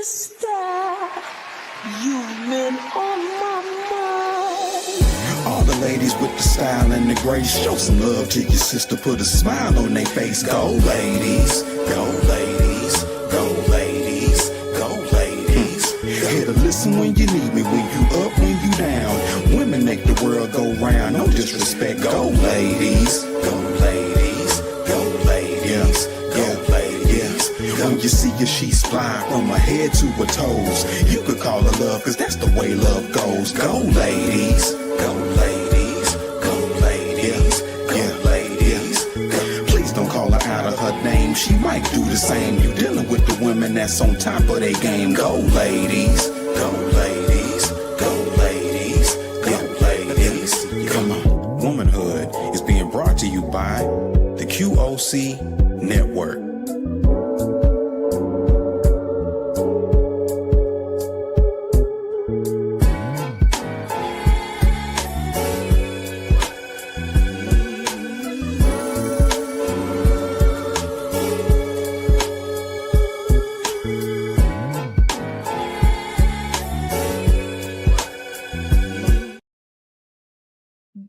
sister, you've been on my mind. All the ladies with the style and the grace, show some love to your sister, put a smile on their face. Go ladies, go ladies, go ladies, go ladies. Here to listen when you need me, when you up, when you down. Women make the world go round, no disrespect. Go ladies, go ladies, go ladies, go ladies. When you see her, she's fly from her head to her toes. You could call her love, cause that's the way love goes. Go ladies, go ladies, go ladies, go ladies. Please don't call her out of her name, she might do the same. You dealing with the women that's on top of their game. Go ladies, go ladies, go ladies, go ladies. Come on. Womanhood is being brought to you by the QOC Network.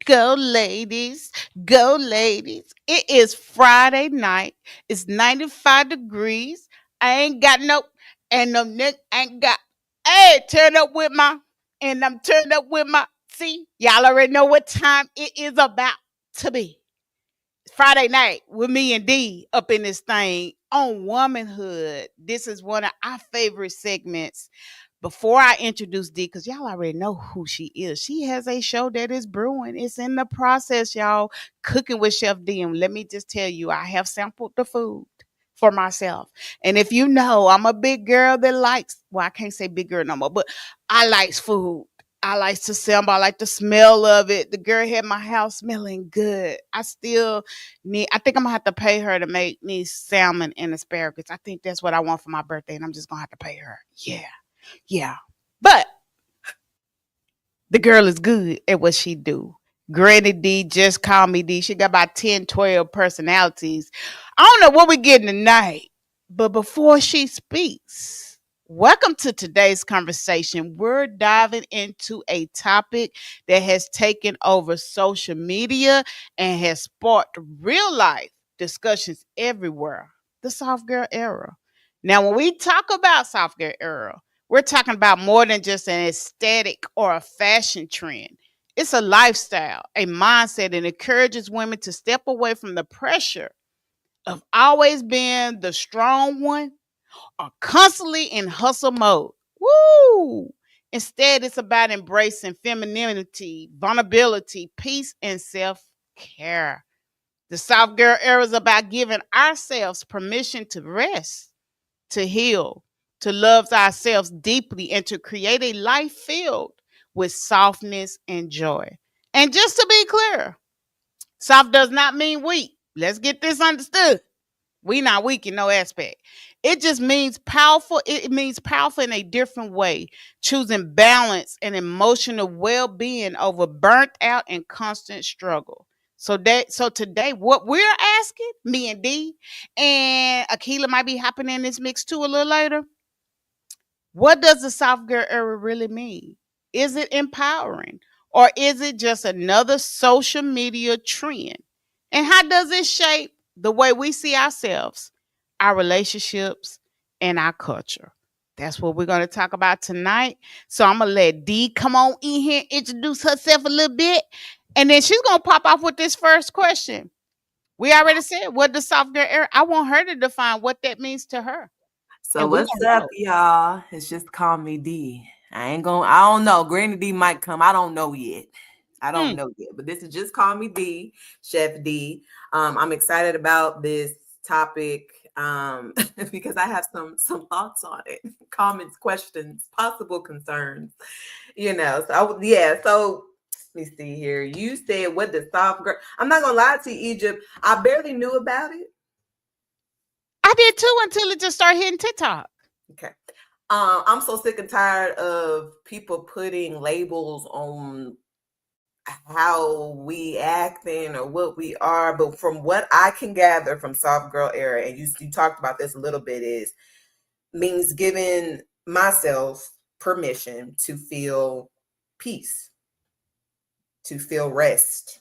Go, ladies. Go, ladies. It is Friday night. It's 95 degrees. I ain't got no, and no neck ain't got, hey, turn up with my, and I'm turned up with my, see, y'all already know what time it is about to be. Friday night with me and D up in this thing on Womanhood. This is one of our favorite segments. Before I introduce D, because y'all already know who she is, she has a show that is brewing. It's in the process, y'all. Cooking with Chef D. And let me just tell you, I have sampled the food for myself. And if you know, I'm a big girl that likes, well, I can't say big girl no more, but I likes food. I like to sample. I like the smell of it. The girl had my house smelling good. I still need, I think I'm gonna have to pay her to make me salmon and asparagus. I think that's what I want for my birthday, and I'm just gonna have to pay her. Yeah. Yeah. But the girl is good at what she do. Granny D, just call me D. She got about 10, 12 personalities. I don't know what we're getting tonight. But before she speaks, welcome to today's conversation. We're diving into a topic that has taken over social media and has sparked real life discussions everywhere. The soft girl era. Now, when we talk about soft girl era, we're talking about more than just an aesthetic or a fashion trend. It's a lifestyle, a mindset that encourages women to step away from the pressure of always being the strong one or constantly in hustle mode. Woo! Instead, it's about embracing femininity, vulnerability, peace, and self care. The soft girl era is about giving ourselves permission to rest, to heal, to love ourselves deeply, and to create a life filled with softness and joy. And just to be clear, soft does not mean weak. Let's get this understood. We not weak in no aspect. It just means powerful. It means powerful in a different way, choosing balance and emotional well-being over burnt out and constant struggle. So today, what we're asking, me and D, and Akila might be hopping in this mix too a little later. What does the soft girl era really mean? Is it empowering, or is it just another social media trend? And how does it shape the way we see ourselves, our relationships, and our culture? That's what we're going to talk about tonight. So I'm going to let D come on in here, introduce herself a little bit, and then she's going to pop off with this first question. We already said what the soft girl era. I want her to define what that means to her. So And we're what's gonna up, go. y'all? It's just call me D. I don't know. Granny D might come. I don't know yet. I don't know yet. But this is just call me D, Chef D. I'm excited about this topic because I have some thoughts on it, comments, questions, possible concerns. So let me see here. You said what the soft girl. I'm not gonna lie to you, Egypt. I barely knew about it. I did too until it just started hitting TikTok. Okay. I'm so sick and tired of people putting labels on how we acting or what we are. But from what I can gather from soft girl era, and you talked about this a little bit, means giving myself permission to feel peace, to feel rest,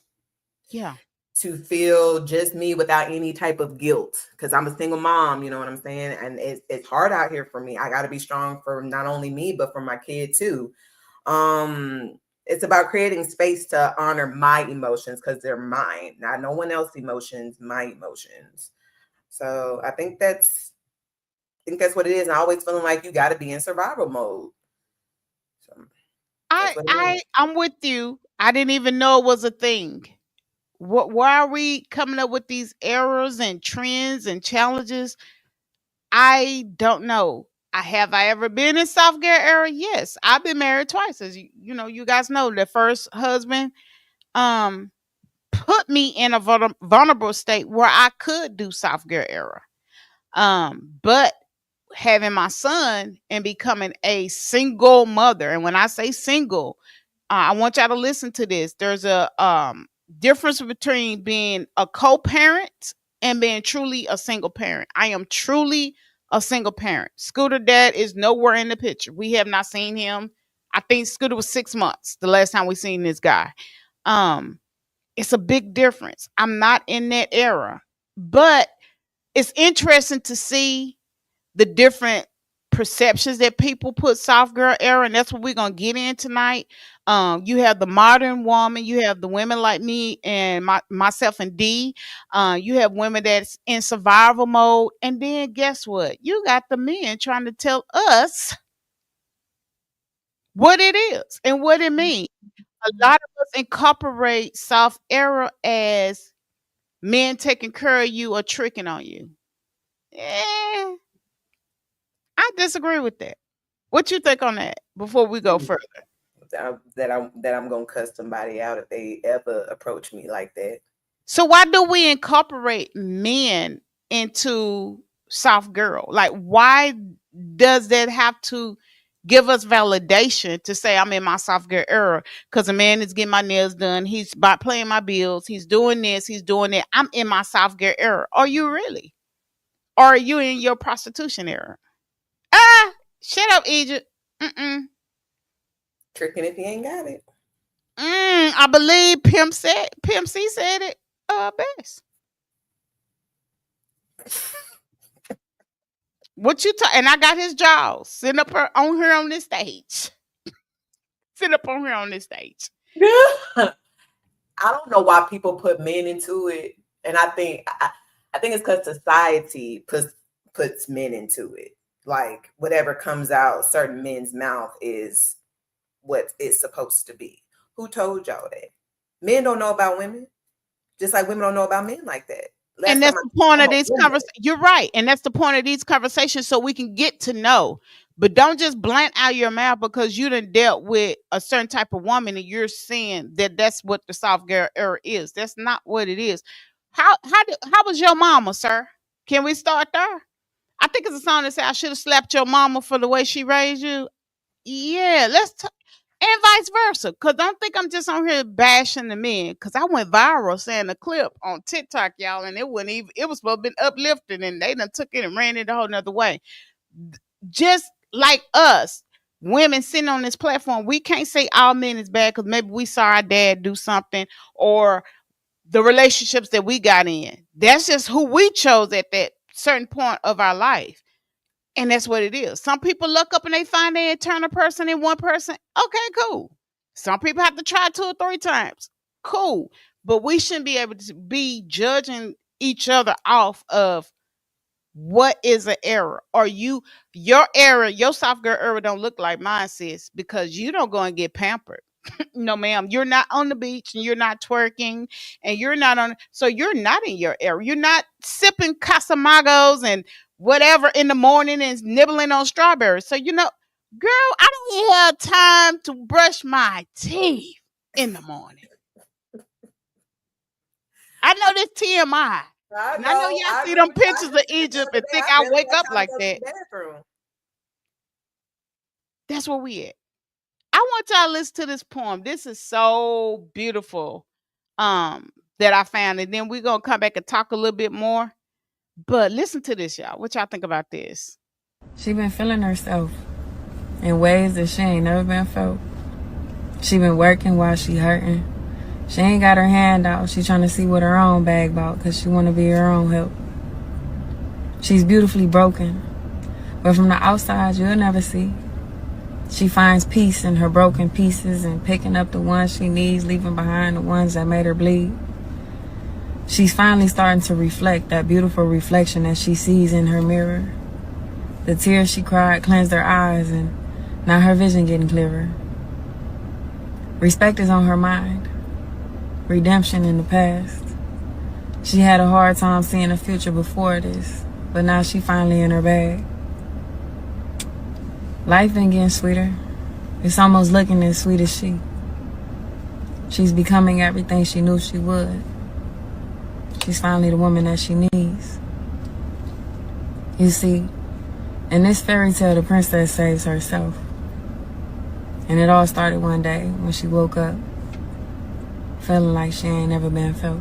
Yeah. to feel just me without any type of guilt, because I'm a single mom, you know what I'm saying? And it's hard out here for me. I got to be strong for not only me, but for my kid too. It's about creating space to honor my emotions because they're mine, not no one else's emotions, my emotions. So I think that's what it is. And I always feeling like you got to be in survival mode. So that's what it is. I'm with you. I didn't even know it was a thing. Why are we coming up with these errors and trends and challenges? I don't know. I ever been in soft gear era? Yes. I've been married twice. As you know, you guys know the first husband um put me in a vulnerable state where I could do soft gear era. But having my son and becoming a single mother, and when I say single, I want y'all to listen to this. There's a difference between being a co-parent and being truly a single parent. I am truly a single parent. Scooter dad is nowhere in the picture. We have not seen him. I think Scooter was 6 months the last time we seen this guy. Um, it's a big difference. I'm not in that era, but it's interesting to see the different perceptions that people put soft girl era, and that's what we're gonna get in tonight. You have the modern woman, you have the women like me and myself and D. You have women that's in survival mode, and then guess what? You got the men trying to tell us what it is and what it means. A lot of us incorporate soft era as men taking care of you or tricking on you. Eh, I disagree with that. What you think on that before we go further? That I'm gonna cuss somebody out if they ever approach me like that. So why do we incorporate men into soft girl? Like why does that have to give us validation to say I'm in my soft girl era? Because a man is getting my nails done, he's about paying my bills, he's doing this, he's doing that. I'm in my soft girl era. Are you really? Or are you in your prostitution era? Ah, shut up, Egypt. Mm-mm. Tricking if you ain't got it. I believe Pimp C said it best. What you and I got his jaws sitting up on here on this stage. Sit up on here on this stage. I don't know why people put men into it, and I think it's because society puts men into it. Like whatever comes out certain men's mouth is what it's supposed to be. Who told y'all that? Men don't know about women, just like women don't know about men like that. And that's the point of these conversations. You're right. And that's the point of these conversations, so we can get to know. But don't just blunt out your mouth because you done dealt with a certain type of woman and you're saying that that's what the soft girl era is. That's not what it is. How was your mama, sir? Can we start there? I think it's a song that says I should have slapped your mama for the way she raised you. Yeah, and vice versa. Cause don't think I'm just on here bashing the men. Cause I went viral saying a clip on TikTok, y'all, and it wasn't even. It was supposed to be uplifting, and they done took it and ran it a whole nother way. Just like us, women sitting on this platform, we can't say all men is bad because maybe we saw our dad do something or the relationships that we got in. That's just who we chose at that certain point of our life. And that's what it is. Some people look up and they find they eternal person in one person. Okay, cool. Some people have to try 2 or 3 times. Cool. But we shouldn't be able to be judging each other off of what is an error. Or your error, your soft girl error don't look like mine, sis, because you don't go and get pampered. No, ma'am, you're not on the beach and you're not twerking and you're not on. So you're not in your era. You're not sipping Casamagos and whatever in the morning and nibbling on strawberries. So, girl, I don't even have time to brush my teeth in the morning. I know this TMI. I know y'all see them pictures of Egypt and think I wake up like that. That's where we at. I want y'all to listen to this poem. This is so beautiful that I found. And then we're going to come back and talk a little bit more. But listen to this, y'all. What y'all think about this? She been feeling herself. in ways that she ain't never been felt. She been working while she hurting. She ain't got her hand out. She trying to see what her own bag about because she want to be her own help. She's beautifully broken, but from the outside, you'll never see. She finds peace in her broken pieces and picking up the ones she needs, leaving behind the ones that made her bleed. She's finally starting to reflect that beautiful reflection that she sees in her mirror. The tears she cried cleansed her eyes, and now her vision getting clearer. Respect is on her mind. Redemption in the past. She had a hard time seeing a future before this, but now she finally in her bag. Life been getting sweeter. It's almost looking as sweet as she. She's becoming everything she knew she would. She's finally the woman that she needs. You see, in this fairy tale, the princess saves herself. And it all started one day when she woke up, feeling like she ain't never been felt.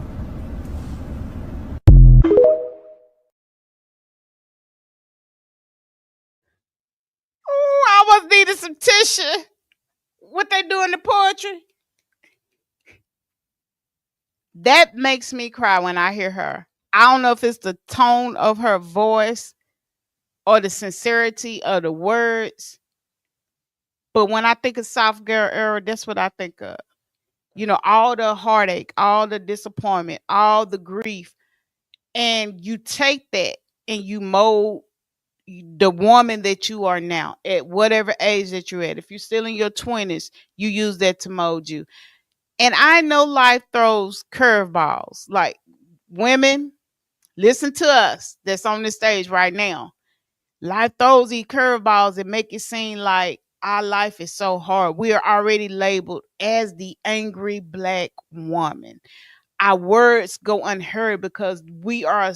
Ooh, I was needing some tissue. What they do in the poetry? That makes me cry when I hear her. I don't know if it's the tone of her voice or the sincerity of the words, but when I think of soft girl era, that's what I think of. You know, all the heartache, all the disappointment, all the grief, and you take that and you mold the woman that you are now at whatever age that you're at. If you're still in your 20s, you use that to mold you. And I know life throws curveballs. Like, women, listen to us that's on the stage right now. Life throws these curveballs and make it seem like our life is so hard. We are already labeled as the angry black woman. Our words go unheard because we are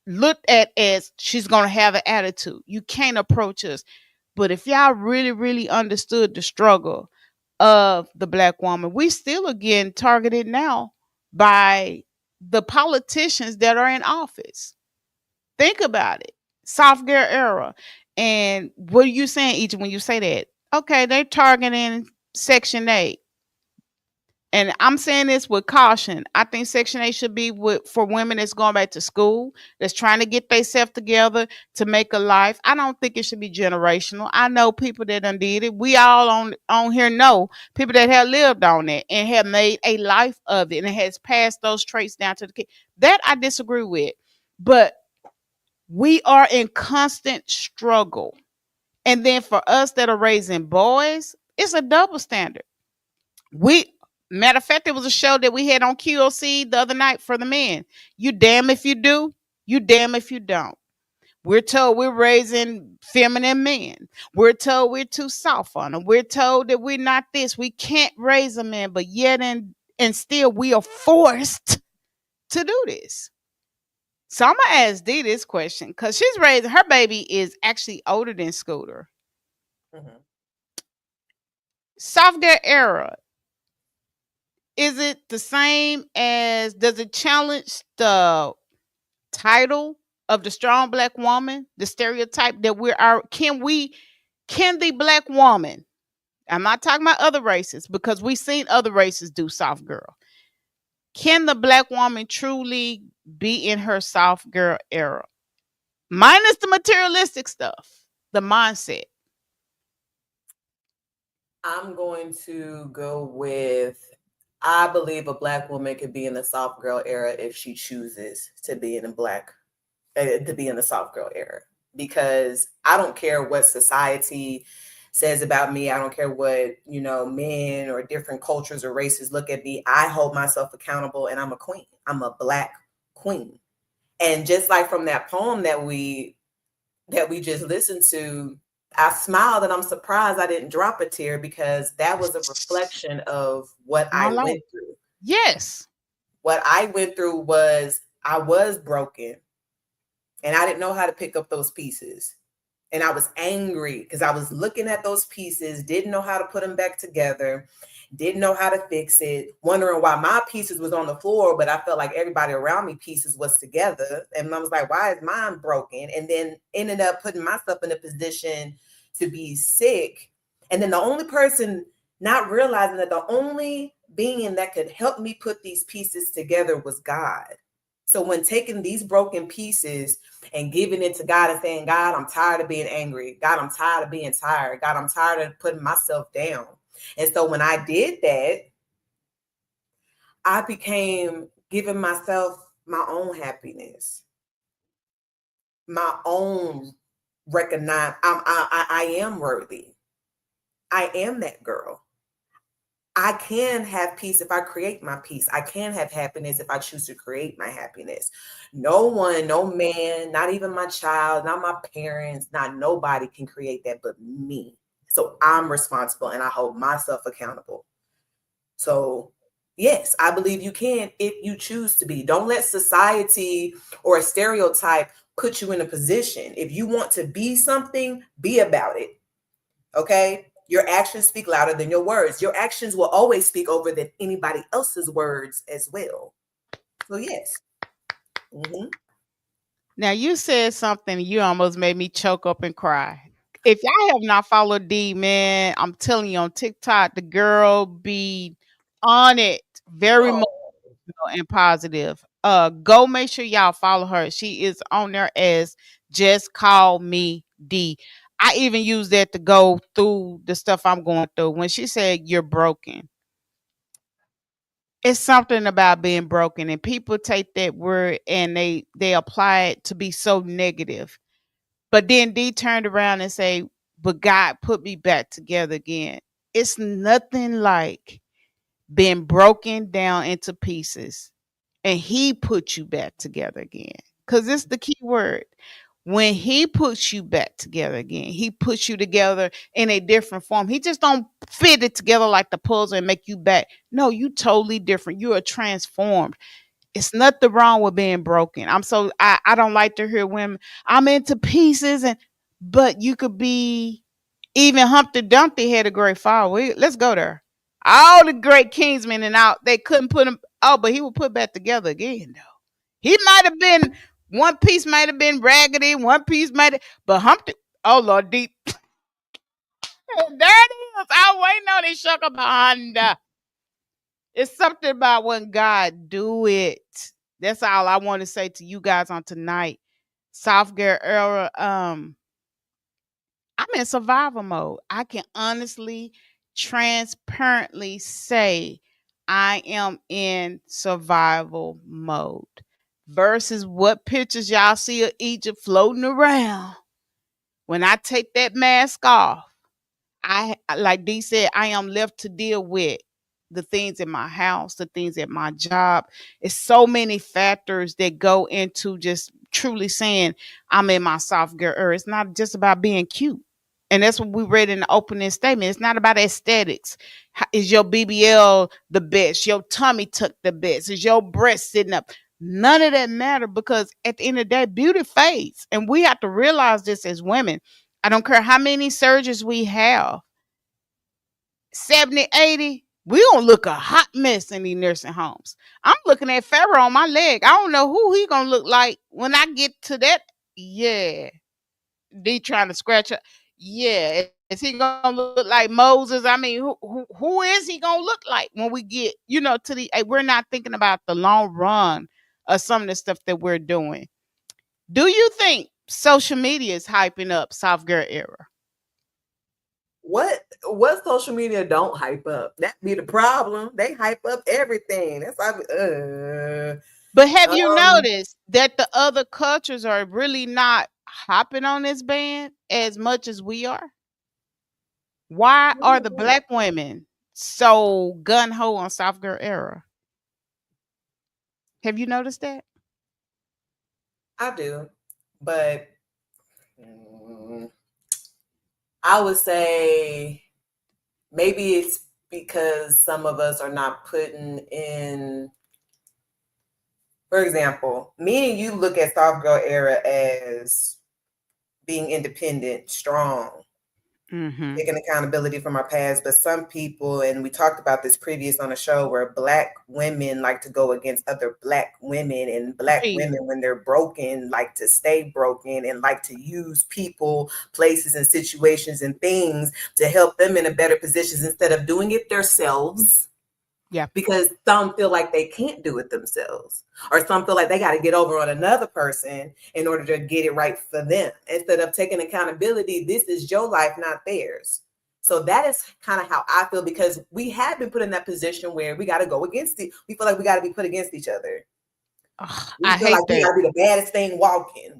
looked at as she's going to have an attitude. You can't approach us. But if y'all really, really understood the struggle of the black woman, we still are getting targeted now by the politicians that are in office. Think about it. Soft girl era. And what are you saying, each when you say that? Okay, they're targeting Section 8. And I'm saying this with caution. I think Section 8 should be for women that's going back to school, that's trying to get themselves together to make a life. I don't think it should be generational. I know people that done did it. We all on here know people that have lived on it and have made a life of it and it has passed those traits down to the kids. That I disagree with. But we are in constant struggle. And then for us that are raising boys, it's a double standard. Matter of fact, there was a show that we had on QOC the other night for the men. You damn if you do, you damn if you don't. We're told we're raising feminine men. We're told we're too soft on them. We're told that we're not this. We can't raise a man, but yet and still we are forced to do this. So I'm gonna ask Dee this question because she's raising her baby is actually older than Scooter. Mhm. Soft girl era. Is it the same as, does it challenge the title of the strong black woman, the stereotype that can the black woman, I'm not talking about other races because we've seen other races do soft girl. Can the black woman truly be in her soft girl era? Minus the materialistic stuff, the mindset. I'm going to go with I believe a black woman could be in the soft girl era if she chooses to be in the soft girl era, because I don't care what society says about me. I don't care what, men or different cultures or races look at me. I hold myself accountable and I'm a queen. I'm a black queen. And just like from that poem that we just listened to, I smiled and I'm surprised I didn't drop a tear because that was a reflection of what My I life. went through. Yes. What I went through was I was broken and I didn't know how to pick up those pieces. And I was angry because I was looking at those pieces, didn't know how to put them back together, didn't know how to fix it, wondering why my pieces was on the floor, but I felt like everybody around me pieces was together. And I was like, why is mine broken? And then ended up putting myself in a position to be sick. And then the only person not realizing that the only being that could help me put these pieces together was God. So when taking these broken pieces and giving it to God and saying, God, I'm tired of being angry. God, I'm tired of being tired. God, I'm tired of putting myself down. And so when I did that, I became giving myself my own happiness, my own recognize. I am worthy. I am that girl. I can have peace if I create my peace. I can have happiness if I choose to create my happiness. No one, no man, not even my child, not my parents, not nobody can create that but me. So I'm responsible and I hold myself accountable. So yes, I believe you can if you choose to be. Don't let society or a stereotype put you in a position. If you want to be something, be about it. Okay? Your actions speak louder than your words. Your actions will always speak over than anybody else's words as well. So yes. Mm-hmm. Now you said something, you almost made me choke up and cry. If y'all have not followed D, man, I'm telling you on TikTok, the girl be on it very much Oh, and positive. Go make sure y'all follow her. She is on there as Just Call Me D. I even use that to go through the stuff I'm going through. When she said you're broken, it's something about being broken, and people take that word and they apply it to be so negative. But then D turned around and say, "But God put me back together again." It's nothing like being broken down into pieces and he put you back together again. Because it's the key word. When he puts you back together again, he puts you together in a different form. He just don't fit it together like the puzzle and make you back. No, you totally different. You are transformed. It's nothing wrong with being broken. I don't like to hear women, I'm into pieces, and but you could be, even Humpty Dumpty had a great fall. Let's go there. All the great kingsmen and out, they couldn't put him. Oh, but he would put back together again though. He might have been, one piece might have been raggedy, one piece might have, but Humpty. Oh Lord, deep. There it is. I waiting on this sugar behind. It's something about when God do it. That's all I want to say to you guys on tonight. Soft girl era. I'm in survival mode. I can honestly, transparently say I am in survival mode. Versus what pictures y'all see of Egypt floating around. When I take that mask off, I, like D said, I am left to deal with the things in my house, the things at my job. It's so many factors that go into just truly saying I'm in my soft girl era. It's not just about being cute. And that's what we read in the opening statement. It's not about aesthetics. Is your BBL the best? Your tummy tuck the best? Is your breast sitting up? None of that matter, because at the end of the day, beauty fades. And we have to realize this as women. I don't care how many surgeries we have, 70, 80, we gonna look a hot mess in these nursing homes. I'm looking at Pharaoh on my leg. I don't know who he gonna look like when I get to that. Yeah, D trying to scratch up. Yeah, is he gonna look like Moses? I mean, who is he gonna look like when we get, to the? We're not thinking about the long run of some of the stuff that we're doing. Do you think social media is hyping up soft girl era? what social media don't hype up? That be the problem. They hype up everything. That's why But have you um noticed that the other cultures are really not hopping on this band as much as we are? Why what do are you the mean? black women so gun ho on soft girl era? Have you noticed that? I do, but mm, I would say maybe it's because some of us are not putting in. For example, me and you look at soft girl era as being independent, strong. Mm-hmm. taking accountability from our past. But some people, and we talked about this previous on the show, where Black women like to go against other Black women, and Black Right. women, when they're broken, like to stay broken and like to use people, places, and situations and things to help them in a better position instead of doing it themselves. Yeah. Because some feel like they can't do it themselves, or some feel like they got to get over on another person in order to get it right for them. Instead of taking accountability, this is your life, not theirs. So that is kind of how I feel, because we have been put in that position where we got to go against it. We feel like we got to be put against each other. Ugh, We I feel hate like we that. got to be the baddest thing walking.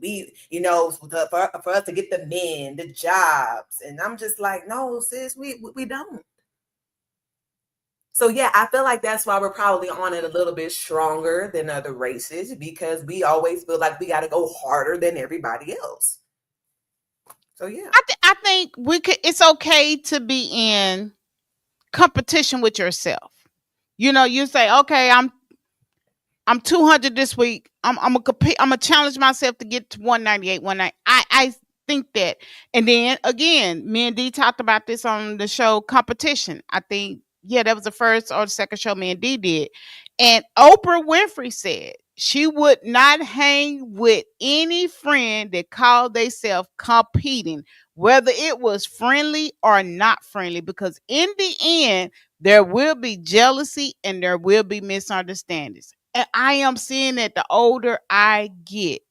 For us to get the men, the jobs. And I'm just like, no, sis, we don't. So yeah, I feel like that's why we're probably on it a little bit stronger than other races, because we always feel like we got to go harder than everybody else. So yeah. I think we could. It's okay to be in competition with yourself. You know, you say, okay, I'm 200 this week. I'm gonna compete. I'm gonna challenge myself to get to 198, 190. I think that. And then again, me and D talked about this on the show Competition. I think, yeah, that was the first or the second show me and D did. And Oprah Winfrey said she would not hang with any friend that called themselves competing, whether it was friendly or not friendly, because in the end, there will be jealousy and there will be misunderstandings. And I am seeing that the older I get.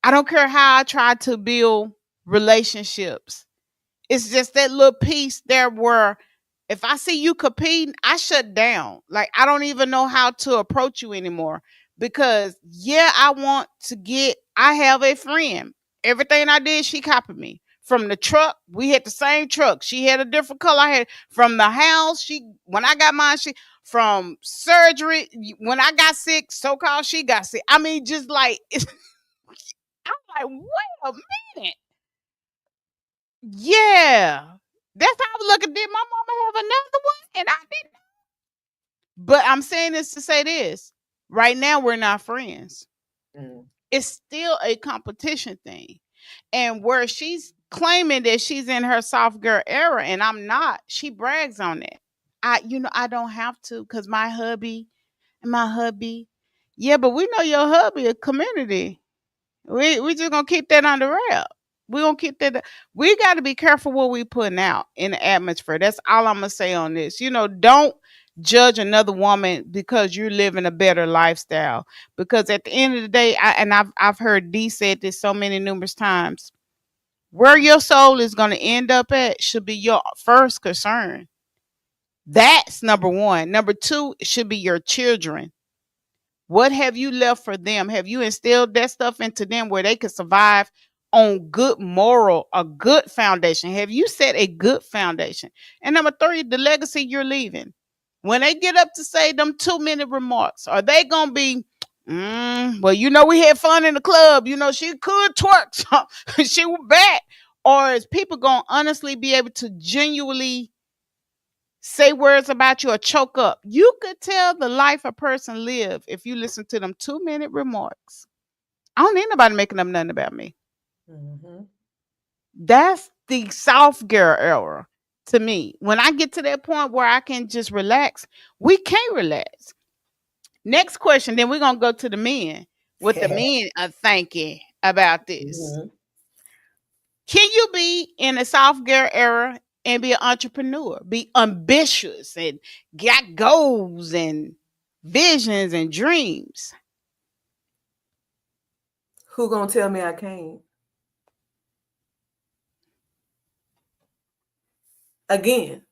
I don't care how I try to build relationships. It's just that little piece there where if I see you competing, I shut down. Like, I don't even know how to approach you anymore. Because yeah, I have a friend. Everything I did, she copied me. From the truck, we had the same truck. She had a different color. I had from the house. When I got mine, she from surgery. When I got sick, so called she got sick. I mean, just like I'm like, wait a minute. Yeah. That's how I was looking. Did my mama have another one? And I didn't. But I'm saying this to say this. Right now, we're not friends. Mm. It's still a competition thing. And where she's claiming that she's in her soft girl era and I'm not, she brags on that. I don't have to because my hubby. Yeah, but we know your hubby a community. We just gonna keep that on the wrap. We gonna keep that. We got to be careful what we putting out in the atmosphere. That's all I'm gonna say on this. Don't judge another woman because you're living a better lifestyle. Because at the end of the day, I've heard D said this so many numerous times. Where your soul is gonna end up at should be your first concern. That's number one. Number two should be your children. What have you left for them? Have you instilled that stuff into them where they could survive on a good foundation? Have you set a good foundation? And number three, the legacy you're leaving. When they get up to say them 2-minute remarks, are they gonna be, well, we had fun in the club. She could twerk, so she was bad. Or is people gonna honestly be able to genuinely say words about you or choke up? You could tell the life a person live if you listen to them 2-minute remarks. I don't need nobody making up nothing about me. Mm-hmm. That's the soft girl era to me. When I get to that point where I can just relax, we can't relax. Next question, then we're gonna go to the men. What the men are thinking about this. Mm-hmm. Can you be in a soft girl era and be an entrepreneur, be ambitious and got goals and visions and dreams? Who gonna tell me I can't? Again,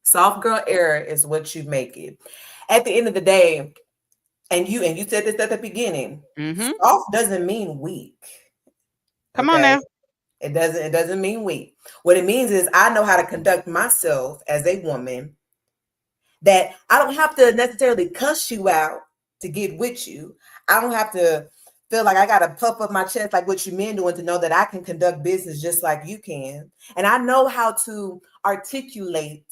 soft girl era is what you make it. At the end of the day, and you said this at the beginning, Mm-hmm. soft doesn't mean weak. Come on Okay. now. It doesn't mean weak. What it means is I know how to conduct myself as a woman, that I don't have to necessarily cuss you out to get with you. I don't have to feel like I got to puff up my chest like what you men doing to know that I can conduct business just like you can. And I know how to articulate,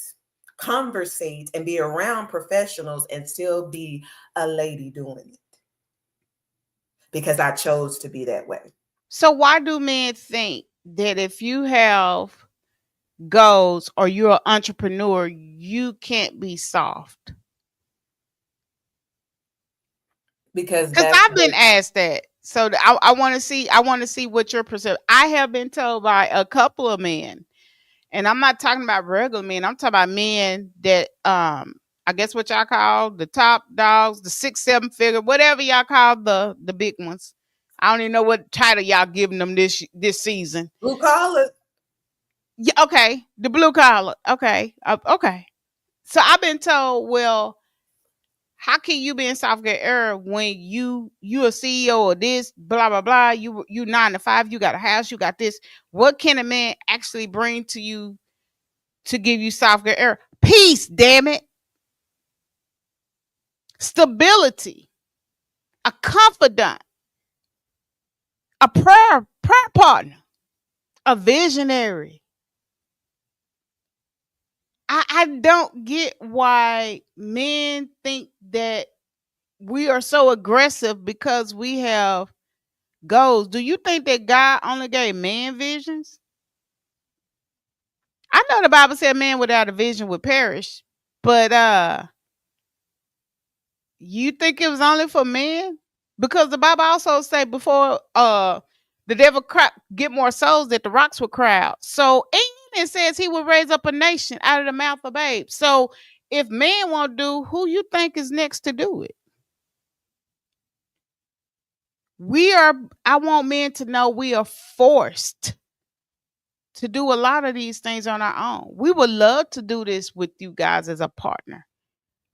conversate, and be around professionals and still be a lady doing it, because I chose to be that way. So why do men think that if you have goals or you're an entrepreneur, you can't be soft. Because Because that's I've been what. asked that. So I want to see. I want to see what your perception. I have been told by a couple of men, and I'm not talking about regular men. I'm talking about men that I guess what y'all call the top dogs, the 6, 7 figure, whatever y'all call the big ones. I don't even know what title y'all giving them this season. Blue collar. Yeah, okay, the blue collar. Okay, okay. So I've been told, well, how can you be in South Gate era when you a CEO of this, blah blah blah, you 9 to 5, you got a house, you got this. What can a man actually bring to you to give you South Gate era? Peace, damn it. Stability, a confidant, a prayer partner, a visionary. I don't get why men think that we are so aggressive because we have goals. Do you think that God only gave man visions? I know the Bible said man without a vision would perish, but you think it was only for men? Because the Bible also say before the devil get more souls that the rocks would cry out. So and it says he will raise up a nation out of the mouth of babes. So if man won't do, who you think is next to do it? I want men to know we are forced to do a lot of these things on our own. We would love to do this with you guys as a partner.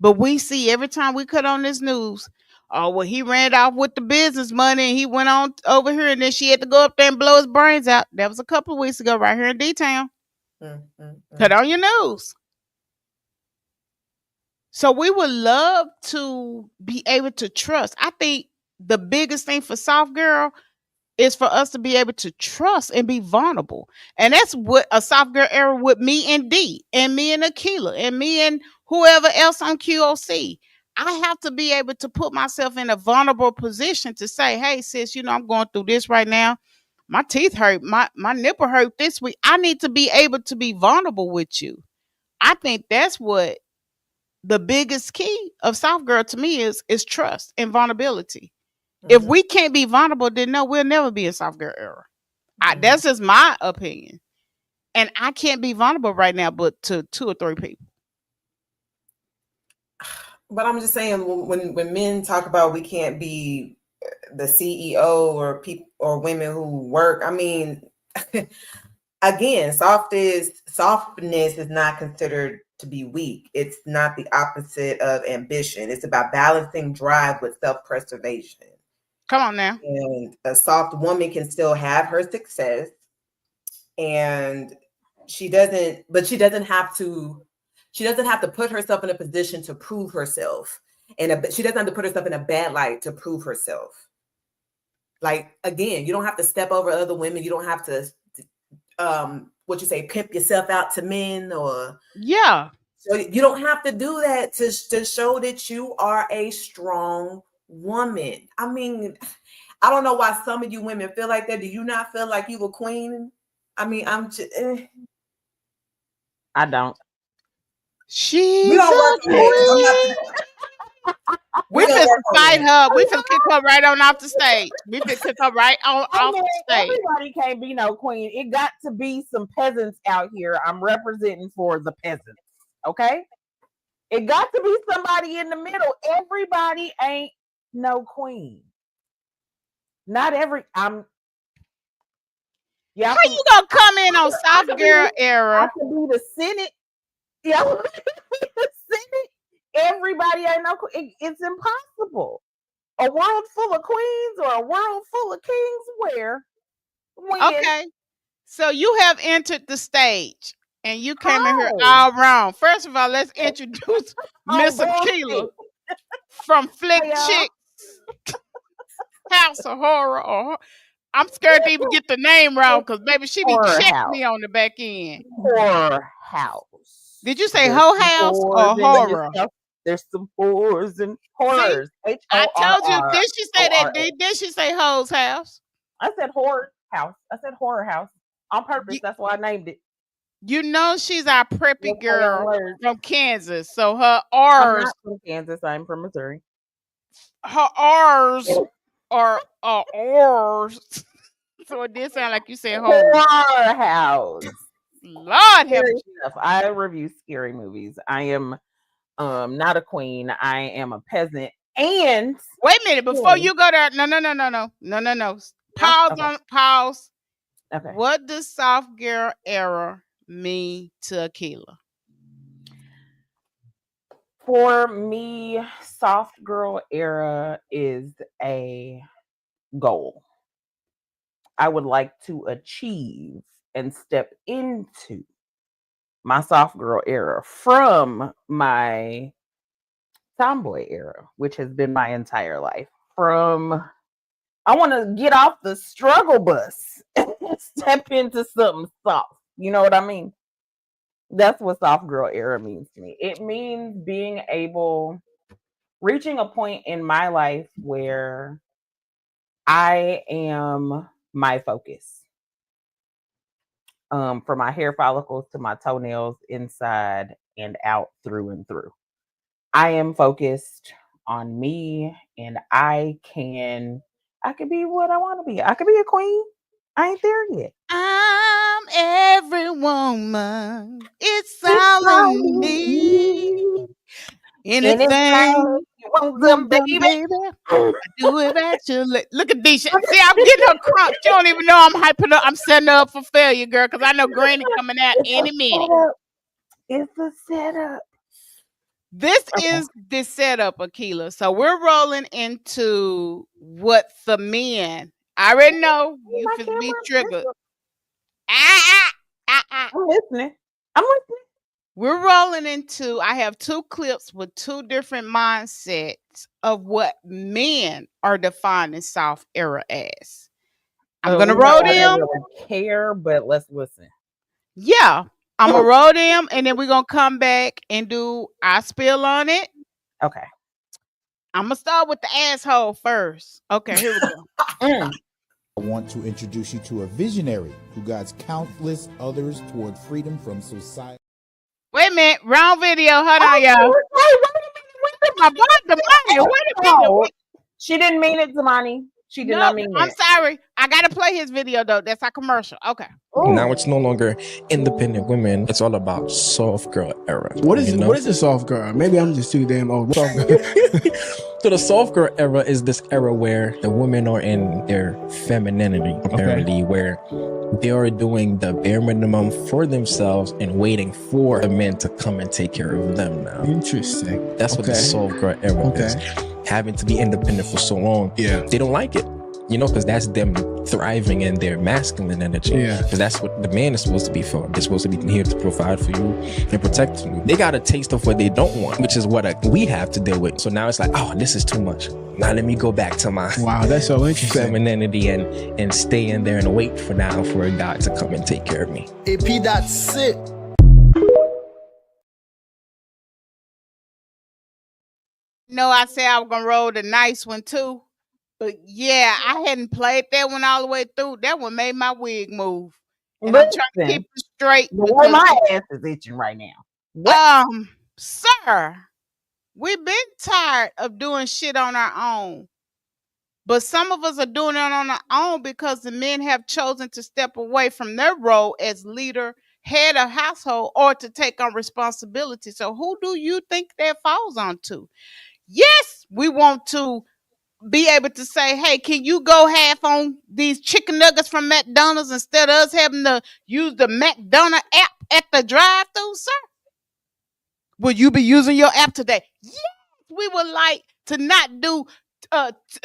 But we see every time we cut on this news, oh, well, he ran off with the business money and he went on over here and then she had to go up there and blow his brains out. That was a couple of weeks ago right here in D-Town. Cut on your news. So we would love to be able to trust. I think the biggest thing for soft girl is for us to be able to trust and be vulnerable. And that's what a soft girl era with me and D and me and Akila and me and whoever else on QOC. I have to be able to put myself in a vulnerable position to say, hey, sis, I'm going through this right now. My teeth hurt. My nipple hurt this week. I need to be able to be vulnerable with you. I think that's what the biggest key of soft girl to me is trust and vulnerability. If we can't be vulnerable, then no, we'll never be a soft girl era. That's just my opinion. And I can't be vulnerable right now, but to 2 or 3 people. But I'm just saying, when men talk about we can't be the CEO or people or women who work, I mean, again, softness is not considered to be weak. It's not the opposite of ambition. It's about balancing drive with self-preservation. Come on now. And a soft woman can still have her success, and she doesn't have to put herself in a position to prove herself. And she doesn't have to put herself in a bad light to prove herself. Like, again, you don't have to step over other women. You don't have to pimp yourself out to men, or yeah. So you don't have to do that to show that you are a strong woman. I mean, I don't know why some of you women feel like that. Do you not feel like you a queen? I mean, I'm just. I don't. She's a queen. We finna fight her. We finna kick her right on off the stage. We finna kick her right on off the stage. Everybody can't be no queen. It got to be some peasants out here. I'm representing for the peasants. Okay? It got to be somebody in the middle. Everybody ain't no queen. Not every. Yeah. How you gonna come in on soft girl era? I could be the Senate. Yeah, the Senate. Everybody ain't no queen. It's impossible. A world full of queens or a world full of kings? Where? When? Okay. So you have entered the stage and you came in here all wrong. First of all, let's introduce Miss Akila from Flick Chicks House of Horror. I'm scared to even get the name wrong because maybe she be checking me on the back end. Horror House. Did you say Ho House or horror? There's some whores and horrors. See, I told you. Did she say that? Did she say Ho's House? I said horror house. I said horror house on purpose. That's why I named it. You know she's our preppy Your play on girl words. from Kansas, so her I'm R's, not from Kansas. I'm from Missouri. her R's are R's. So it did sound like you said "ho." Powerhouse. Lord have Scary stuff. I review scary movies. I am not a queen. I am a peasant. And Wait a minute before you go there. No. Pause Okay. on pause. Okay. What does soft girl era mean to Akila? For me, soft girl era is a goal I would like to achieve and step into my soft girl era from my tomboy era, which has been my entire life. I want to get off the struggle bus and step into something soft. You know what I mean? That's what soft girl era means to me. It means reaching a point in my life where I am my focus. From my hair follicles to my toenails, inside and out, through and through. I am focused on me, and I can be what I want to be. I could be a queen. I ain't there yet. I'm every woman. It's all in me. Anything You want you some, want, baby? I do it actually. Look at Disha. See, I'm getting her crunk. She don't even know I'm hyping up. I'm setting her up for failure, girl, because I know Granny coming out any minute. It's a setup. This Okay. is the setup, Akila. So we're rolling into what the men. I already know you My finna be camera, triggered. Ah. I'm listening. I'm listening. We're rolling into, I have two clips with two different mindsets of what men are defining soft era as. I'm going to We know roll I them. don't really care, but let's listen. Yeah. I'm going to roll them and then we're going to come back and do our spill on it. Okay. I'm going to start with the asshole first. Okay, here we go. I want to introduce you to a visionary who guides countless others toward freedom from society. Wait a minute. Wrong video. Hold on, y'all. My boy, the money. Wait a minute. She didn't mean it, Zamani. She did No, not mean I'm it. sorry. I got to play his video, though. That's our commercial. Okay. Now it's no longer independent women. It's all about soft girl era. What is the soft girl? Maybe I'm just too damn old. Soft girl. So the soft girl era is this era where the women are in their femininity, apparently, where they are doing the bare minimum for themselves and waiting for the men to come and take care of them now. Interesting. That's what the soft girl era is. Having to be independent for so long. Yeah. They don't like it. You know, because that's them thriving in their masculine energy. Yeah. Because that's what the man is supposed to be for. They're supposed to be here to provide for you and protect you. They got a taste of what they don't want, which is what we have to deal with. So now it's like, oh, this is too much. Now let me go back to my that's so interesting. femininity and stay in there and wait for a guy to come and take care of me. AP, that's it. No, I said I was going to roll the nice one, too. But yeah, I hadn't played that one all the way through. That one made my wig move. And I'm trying to keep it straight. Because my ass is itching right now. What? Sir, we've been tired of doing shit on our own. But some of us are doing it on our own because the men have chosen to step away from their role as leader, head of household, or to take on responsibility. So who do you think that falls onto? Yes, we want to be able to say, hey, can you go half on these chicken nuggets from McDonald's instead of us having to use the McDonald's app at the drive-thru, sir? Will you be using your app today? Yes, we would like to not do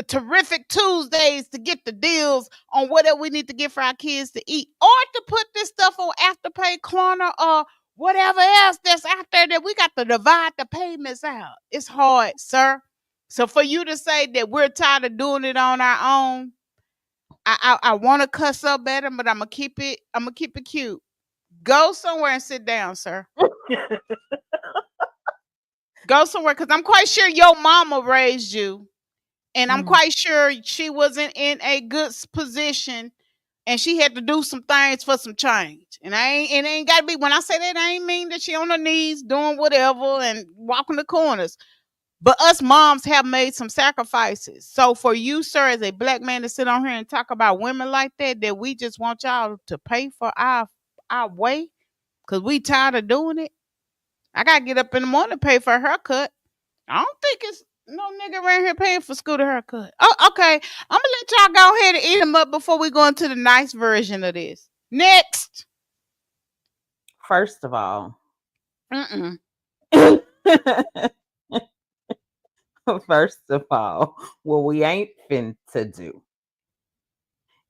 terrific Tuesdays to get the deals on whatever we need to get for our kids to eat, or to put this stuff on Afterpay, Klarna, or whatever else that's out there that we got to divide the payments out. It's hard, sir. So for you to say that we're tired of doing it on our own, I want to cuss up better, but I'm gonna keep it cute. Go somewhere and sit down, sir. Go somewhere, because I'm quite sure your mama raised you, and I'm quite sure she wasn't in a good position and she had to do some things for some change. And it ain't gotta be, when I say that, I ain't mean that she on her knees doing whatever and walking the corners. But us moms have made some sacrifices. So for you, sir, as a black man, to sit on here and talk about women like that we just want y'all to pay for our way, because we tired of doing it. I gotta get up in the morning to pay for a haircut. I don't think it's no nigga around here paying for Scooter haircut. Oh, okay. I'm gonna let y'all go ahead and eat them up before we go into the nice version of this. Next. First of all, first of all, what we ain't finna do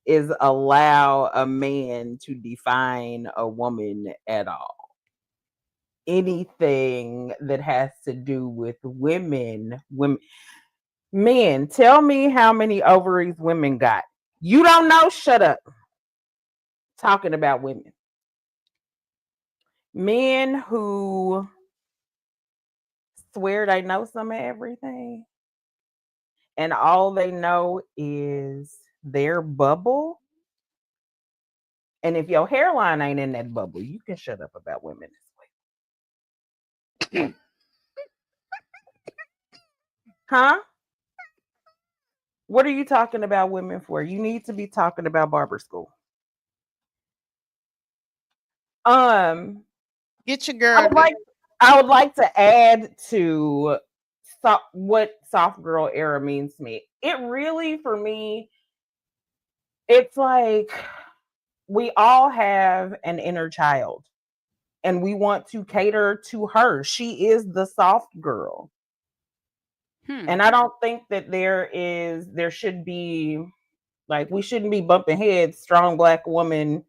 is allow a man to define a woman at all. Anything that has to do with women, men, tell me how many ovaries women got. You don't know? Shut up. Talking about women. Men who swear they know some of everything, and all they know is their bubble. And if your hairline ain't in that bubble, you can shut up about women this way. Huh? What are you talking about women for? You need to be talking about barber school. Get your girl. I would like to add to what soft girl era means to me. It really, for me, it's like we all have an inner child and we want to cater to her. She is the soft girl. And I don't think that there should be, like, we shouldn't be bumping heads, strong black woman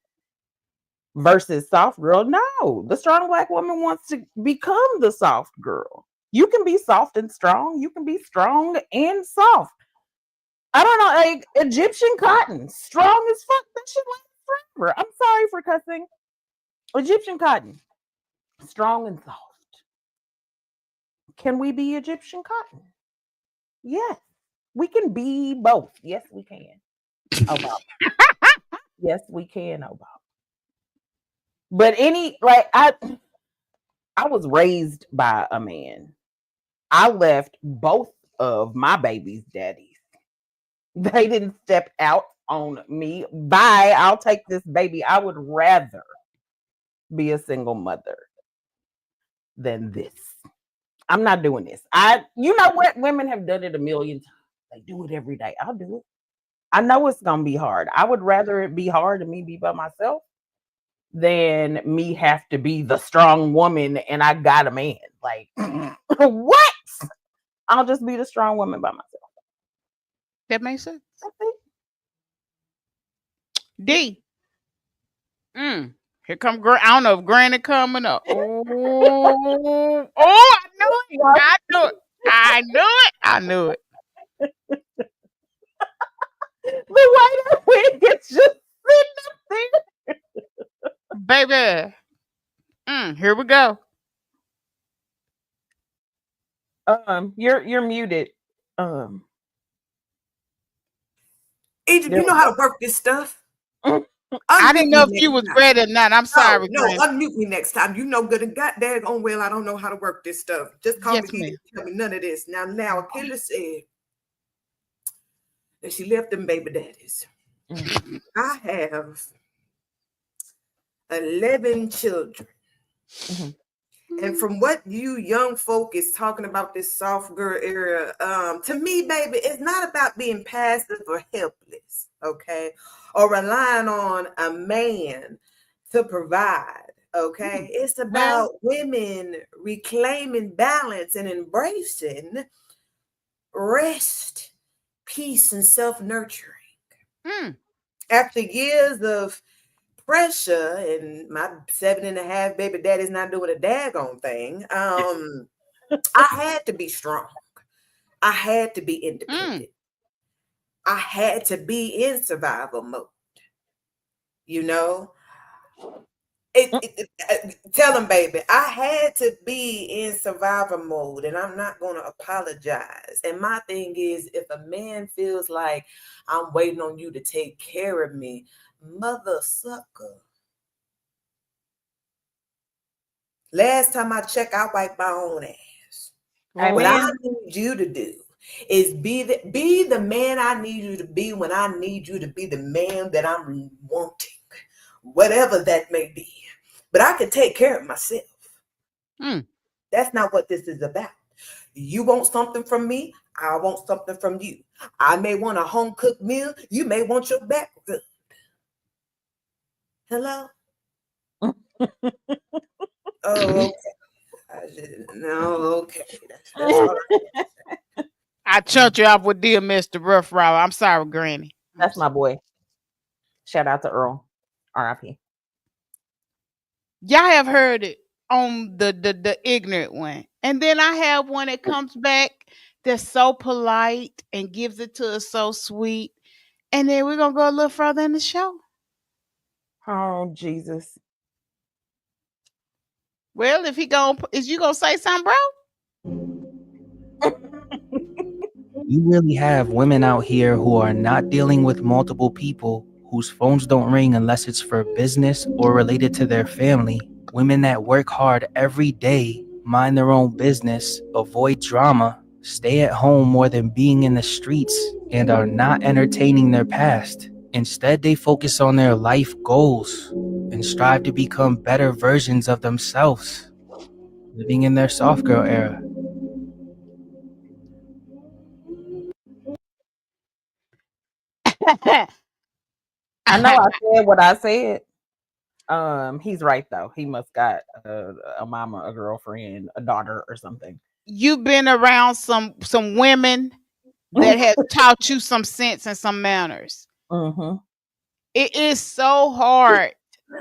versus soft girl. No, the strong black woman wants to become the soft girl. You can be soft and strong. You can be strong and soft. I don't know, like Egyptian cotton, strong as fuck. That shit lasts forever. I'm sorry for cussing. Egyptian cotton, strong and soft. Can we be Egyptian cotton? Yes, we can be both. Yes, we can. Oh, Bob. Yes, we can. Oh, Bob. But I was raised by a man. I left both of my babies' daddies. They didn't step out on me. Bye, I'll take this baby. I would rather be a single mother than this. I'm not doing this. You know what? Women have done it a million times. They do it every day. I'll do it. I know it's gonna be hard. I would rather it be hard and me be by myself than me have to be the strong woman and I got a man. Like, what? I'll just be the strong woman by myself. That makes sense. D. Here come I don't know if Granny coming up. Oh, I knew it. I knew it. I knew it. I knew it. The way that wig is just sitting up there. Baby. Here we go. You're muted. Agent, you know how to work this stuff. I didn't know if you was ready or not. I'm sorry. No, unmute me next time. You know good and goddamn well I don't know how to work this stuff. Just call me. Didn't tell me none of this. Now, Akila said that she left them baby daddies. I have 11 children. And from what you young folk is talking about this soft girl era, to me, baby, it's not about being passive or helpless, okay? Or relying on a man to provide, okay? It's about women reclaiming balance and embracing rest, peace, and self-nurturing. After years of pressure and my 7.5 baby daddy's not doing a daggone thing, I had to be strong. I had to be independent. I had to be in survival mode. You know, tell them, baby, I had to be in survival mode, and I'm not going to apologize. And my thing is, if a man feels like I'm waiting on you to take care of me, Mother sucker. Last time I checked, I wiped my own ass. What I Amen. need you to do is be the man I need you to be when I need you to be the man that I'm wanting, whatever that may be. But I can take care of myself. Hmm. That's not what this is about. You want something from me, I want something from you. I may want a home cooked meal, you may want your back good. Hello? Oh, okay. No, okay. That's all right. I chunked you off with dear Mr. Rough Rider. I'm sorry, Granny. That's my boy. Shout out to Earl. R.I.P. Y'all have heard it on the ignorant one. And then I have one that comes back that's so polite and gives it to us so sweet. And then we're gonna go a little further in the show. Oh, Jesus. Well, if he is you gonna say something, bro? You really have women out here who are not dealing with multiple people, whose phones don't ring unless it's for business or related to their family. Women that work hard every day, mind their own business, avoid drama, stay at home more than being in the streets, and are not entertaining their past. Instead, they focus on their life goals and strive to become better versions of themselves, living in their soft girl era. I know I said what I said. He's right though. He must got a mama, a girlfriend, a daughter, or something. You've been around some women that have taught you some sense and some manners. Mm-hmm. It is so hard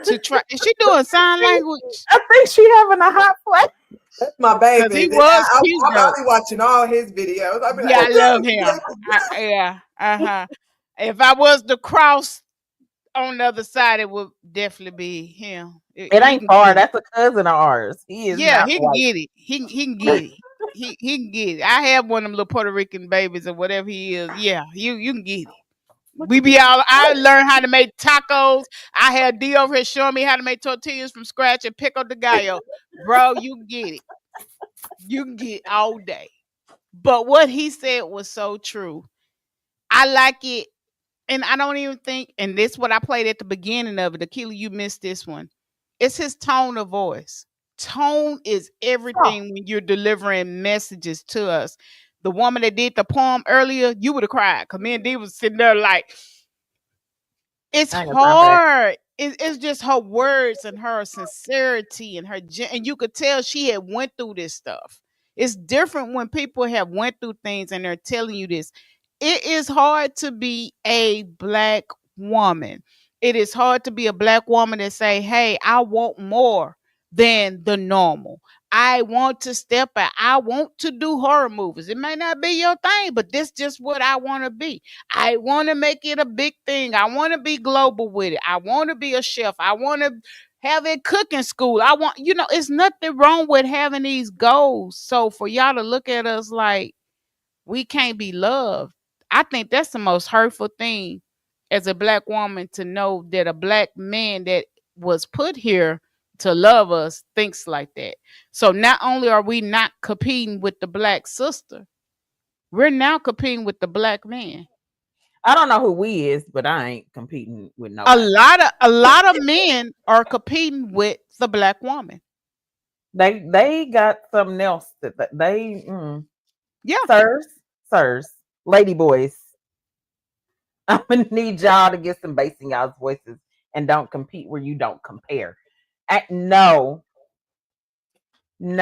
to try. Is she doing sign language? I think she having a hot flash. That's my Because baby. he was cute I'll though. be watching all his videos. I'll be like, Yeah, I oh, love God, him. Yeah, uh-huh. If I was the cross on the other side, it would definitely be him. It He ain't can far. get it. That's a cousin of ours. He is Yeah, not he can white. get it. He can get it. He can get it. I have one of them little Puerto Rican babies or whatever he is. Yeah, you can get it. We be all. I learned how to make tacos. I had D over here showing me how to make tortillas from scratch and pickle de gallo. Bro, you can get it. You can get it all day. But what he said was so true. I like it, and I don't even think. And this what I played at the beginning of it. Akila, you missed this one. It's his tone of voice. Tone is everything when you're delivering messages to us. The woman that did the poem earlier, you would have cried because me and D was sitting there like, it's I ain't got time for that. hard. It's just her words and her sincerity and and you could tell she had went through this stuff. It's different when people have went through things and they're telling you this. It is hard to be a black woman. It is hard to be a black woman that say, "Hey, I want more than the normal. I want to step out. I want to do horror movies. It may not be your thing, but this just what I want to be. I want to make it a big thing. I want to be global with it. I want to be a chef. I want to have a cooking school. I want, it's nothing wrong with having these goals. So for y'all to look at us like we can't be loved, I think that's the most hurtful thing as a black woman, to know that a black man that was put here to love us thinks like that. So not only are we not competing with the black sister, we're now competing with the black man. I don't know who we is, but I ain't competing with A nobody. lot of men are competing with the black woman. They got something else that they Yeah. sirs, lady boys. I'm gonna need y'all to get some bass in y'all's voices and don't compete where you don't compare. No. And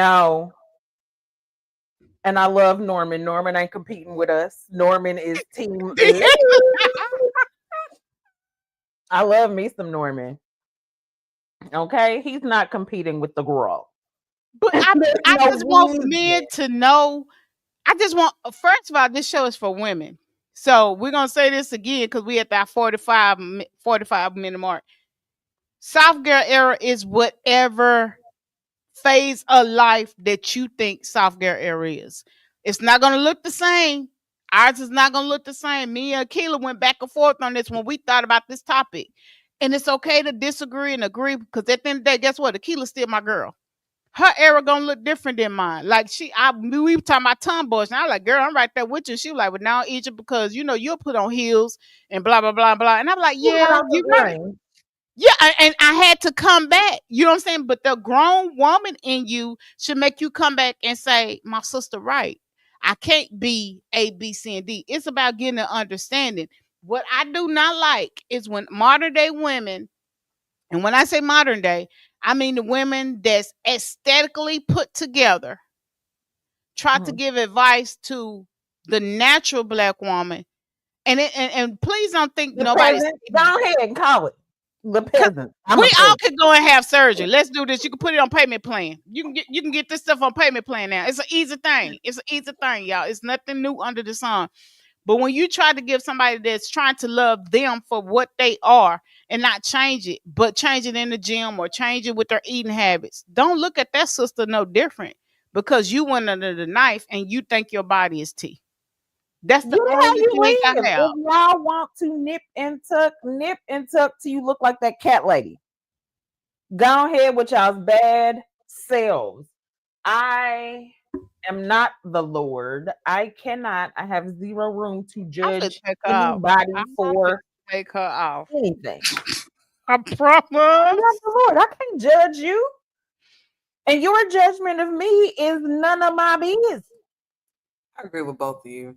I love Norman. Norman ain't competing with us. Norman is team lady. I love me some Norman. Okay, he's not competing with the girl. But I just want men to know. I just want, first of all, this show is for women. So we're gonna say this again because we at that 45 minute mark. Soft girl era is whatever phase of life that you think soft girl era is. It's not gonna look the same. Ours is not gonna look the same. Me and Akila went back and forth on this when we thought about this topic. And it's okay to disagree and agree because at the end of the day, guess what? Akila's still my girl. Her era gonna look different than mine. Like we were talking about tomboys, and I was like, girl, I'm right there with you. She was like, well, now Egypt, because you'll put on heels and blah blah blah blah. And I'm like, You got yeah, on you're the right. ring. Yeah, and I had to come back. You know what I'm saying? But the grown woman in you should make you come back and say, my sister, right. I can't be A, B, C, and D. It's about getting an understanding. What I do not like is when modern day women, and when I say modern day, I mean the women that's aesthetically put together, try to give advice to the natural black woman. And please don't think The nobody's peasant. Go ahead and call it the because peasant. I'm we a all peasant. could go and have surgery. Let's do this. You can put it on payment plan. You can get this stuff on payment plan now. It's an easy thing. It's an easy thing, y'all. It's nothing new under the sun. But when you try to give somebody that's trying to love them for what they are and not change it, but change it in the gym or change it with their eating habits, don't look at that sister no different because you went under the knife and you think your body is tea. That's the Get how only you thing I live. have. If y'all want to nip and tuck till you look like that cat lady. Go ahead with y'all's bad selves. I am not the Lord. I have zero room to I'm gonna judge take her off. anybody I'm gonna for take her off. anything. I I'm promise. not the Lord. I can't judge you. And your judgment of me is none of my business. I agree with both of you.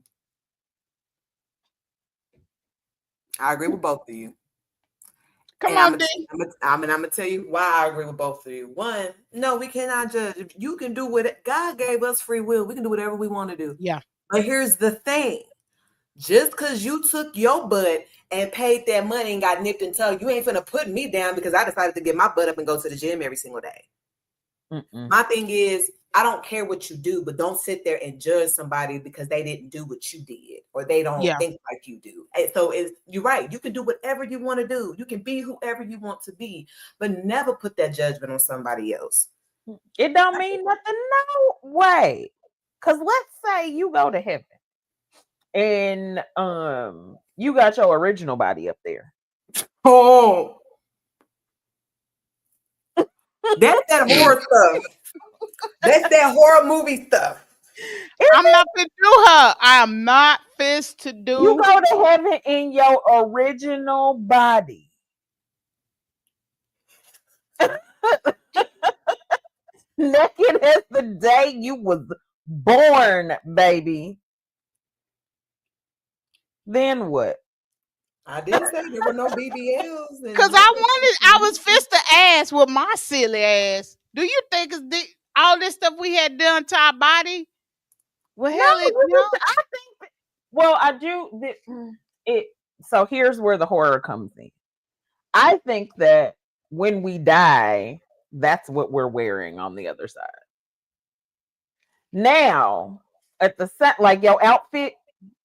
I agree with both of you. Come And on, D. I'm gonna tell you why I agree with both of you. One, no, we cannot judge. If you can do what God gave us free will, we can do whatever we want to do. Yeah. But here's the thing: just because you took your butt and paid that money and got nipped and tucked, you ain't finna put me down because I decided to get my butt up and go to the gym every single day. My thing is, I don't care what you do, but don't sit there and judge somebody because they didn't do what you did or they don't think like you do. And so you're right. You can do whatever you want to do. You can be whoever you want to be, but never put that judgment on somebody else. It don't mean nothing. No way. Because let's say you go to heaven and you got your original body up there. Oh, that's that horror stuff. That's that horror movie stuff. I'm not fit to do her. I am not fit to do. You go to heaven in your original body. Naked as the day you was born, baby. Then what? I didn't say there were no BBLs. Because I was fit to ask with my silly ass. Do you think all this stuff we had done to our body? Well, hell, I think. Well, I do. It. So here's where the horror comes in. I think that when we die, that's what we're wearing on the other side. Now, at the set, like your outfit,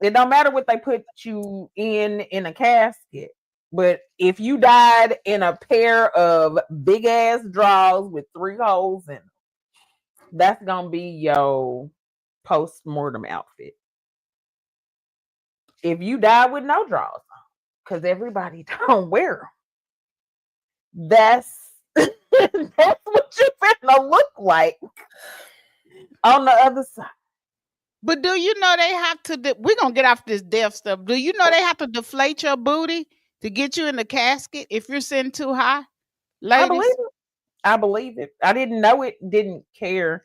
it don't matter what they put you in a casket. But if you died in a pair of big ass drawers with 3 holes in them, that's gonna be your post-mortem outfit. If you die with no drawers on, because everybody don't wear them, that's what you're gonna look like on the other side. But do you know they have to? We're gonna get off this death stuff. Do you know they have to deflate your booty to get you in the casket if you're sitting too high, ladies? I believe it. I didn't know it. Didn't care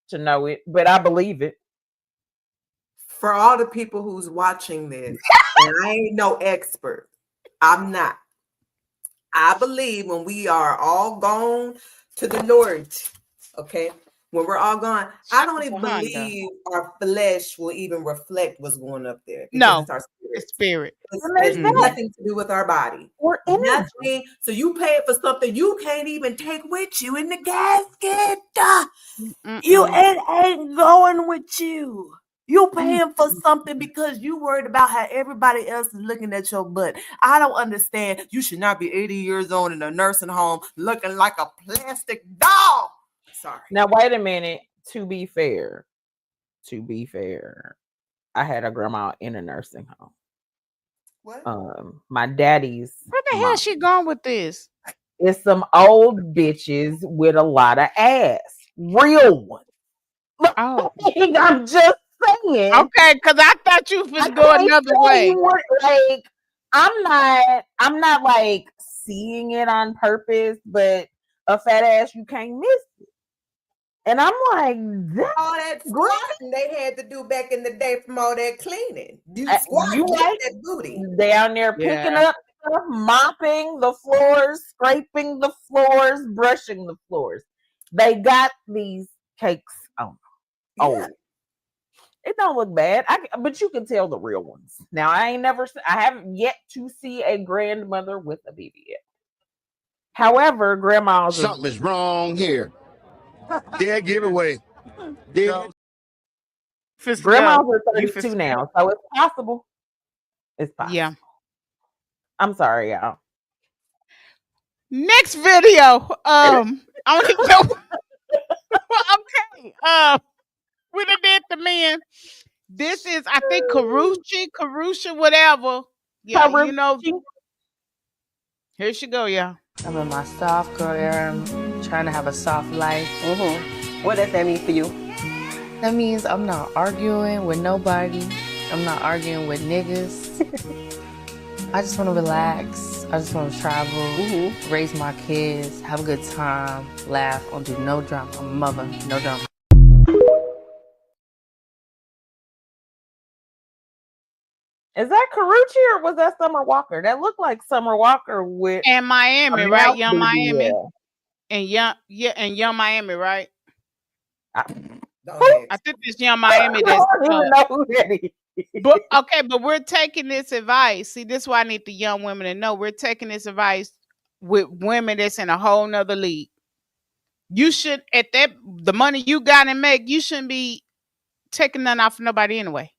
to know it, but I believe it. For all the people who's watching this, and I ain't no expert, I'm not. I believe when we are all gone to the Lord, okay, when we're all gone, I don't even believe our flesh will even reflect what's going up there because it's our spirit. It has nothing to do with our body. Or nothing. So you pay for something you can't even take with you in the casket. It ain't going with you. You paying for something because you worried about how everybody else is looking at your butt. I don't understand. You should not be 80 years old in a nursing home looking like a plastic doll. Sorry. Now wait a minute. To be fair, I had a grandma in a nursing home. What? My daddy's Where the hell mom. she going with this? It's some old bitches with a lot of ass. Real ones. Oh, I'm just saying. okay, because I thought you was I go can't another tell way. you what, like, I'm not like seeing it on purpose, but a fat ass you can't miss it. And I'm like, All that squatting they had to do back in the day from all that cleaning. You squat, you get right that booty. down there picking Yeah. up stuff, mopping the floors, scraping the floors, brushing the floors. They got these cakes on. Oh, it don't look bad. But you can tell the real ones. Now I haven't yet to see a grandmother with a baby yet. However, grandma's Something is wrong here. Dead giveaway. Dead. grandma's are You 32 now, so it's possible. It's possible. Yeah. I'm sorry, y'all. Next video. I don't even know. Okay. We done did the men. This is, I think, Karusha, whatever. Yeah, you know. Here she go, y'all. I'm in my soft girl era. I'm trying to have a soft life. What does that mean for you? That means I'm not arguing with nobody. I'm not arguing with niggas. I just want to relax. I just want to travel, raise my kids, have a good time, laugh, don't do no drama. I'm a mother, no drama. Is that Karuchi or was that Summer Walker? That looked like Summer Walker with and Miami, right? Young Miami. Yeah. And Young Miami, right? I think it's Young Miami that's I don't even know who that is. But okay, but we're taking this advice. See, this is why I need the young women to know. We're taking this advice with women that's in a whole nother league. You should, at that the money you got and make, you shouldn't be taking none off of nobody anyway.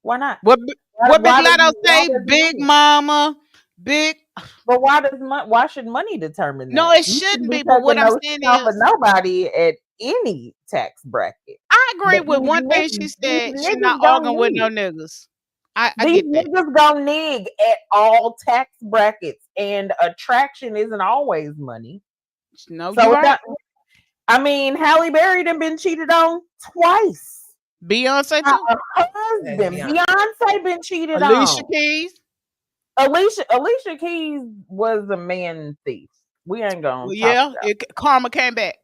Why not? What Big Lotto say? Big mama, big. But why should money determine that? No, it shouldn't be. But what I'm saying is, nobody at any tax bracket. I agree with one thing she said. She's not arguing with no niggas. I These get that. niggas gonna nig at all tax brackets, and attraction isn't always money. No, so you're right. I mean, Halle Berry done been cheated on twice. Beyonce too. Her husband, Beyonce been cheated on. Alicia Keys. Alicia Keys was a man thief. We ain't gonna. Well, yeah, karma came back.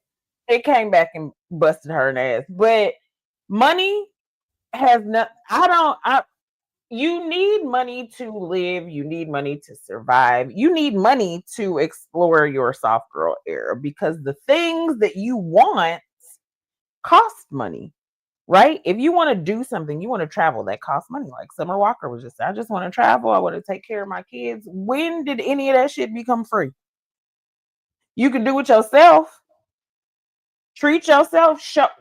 It came back and busted her in the ass. But money has not. You need money to live. You need money to survive. You need money to explore your soft girl era because the things that you want cost money, right? If you want to do something, you want to travel, that costs money. Like Summer Walker was just, I just want to travel. I want to take care of my kids. When did any of that shit become free? You can do it yourself. Treat yourself. Soft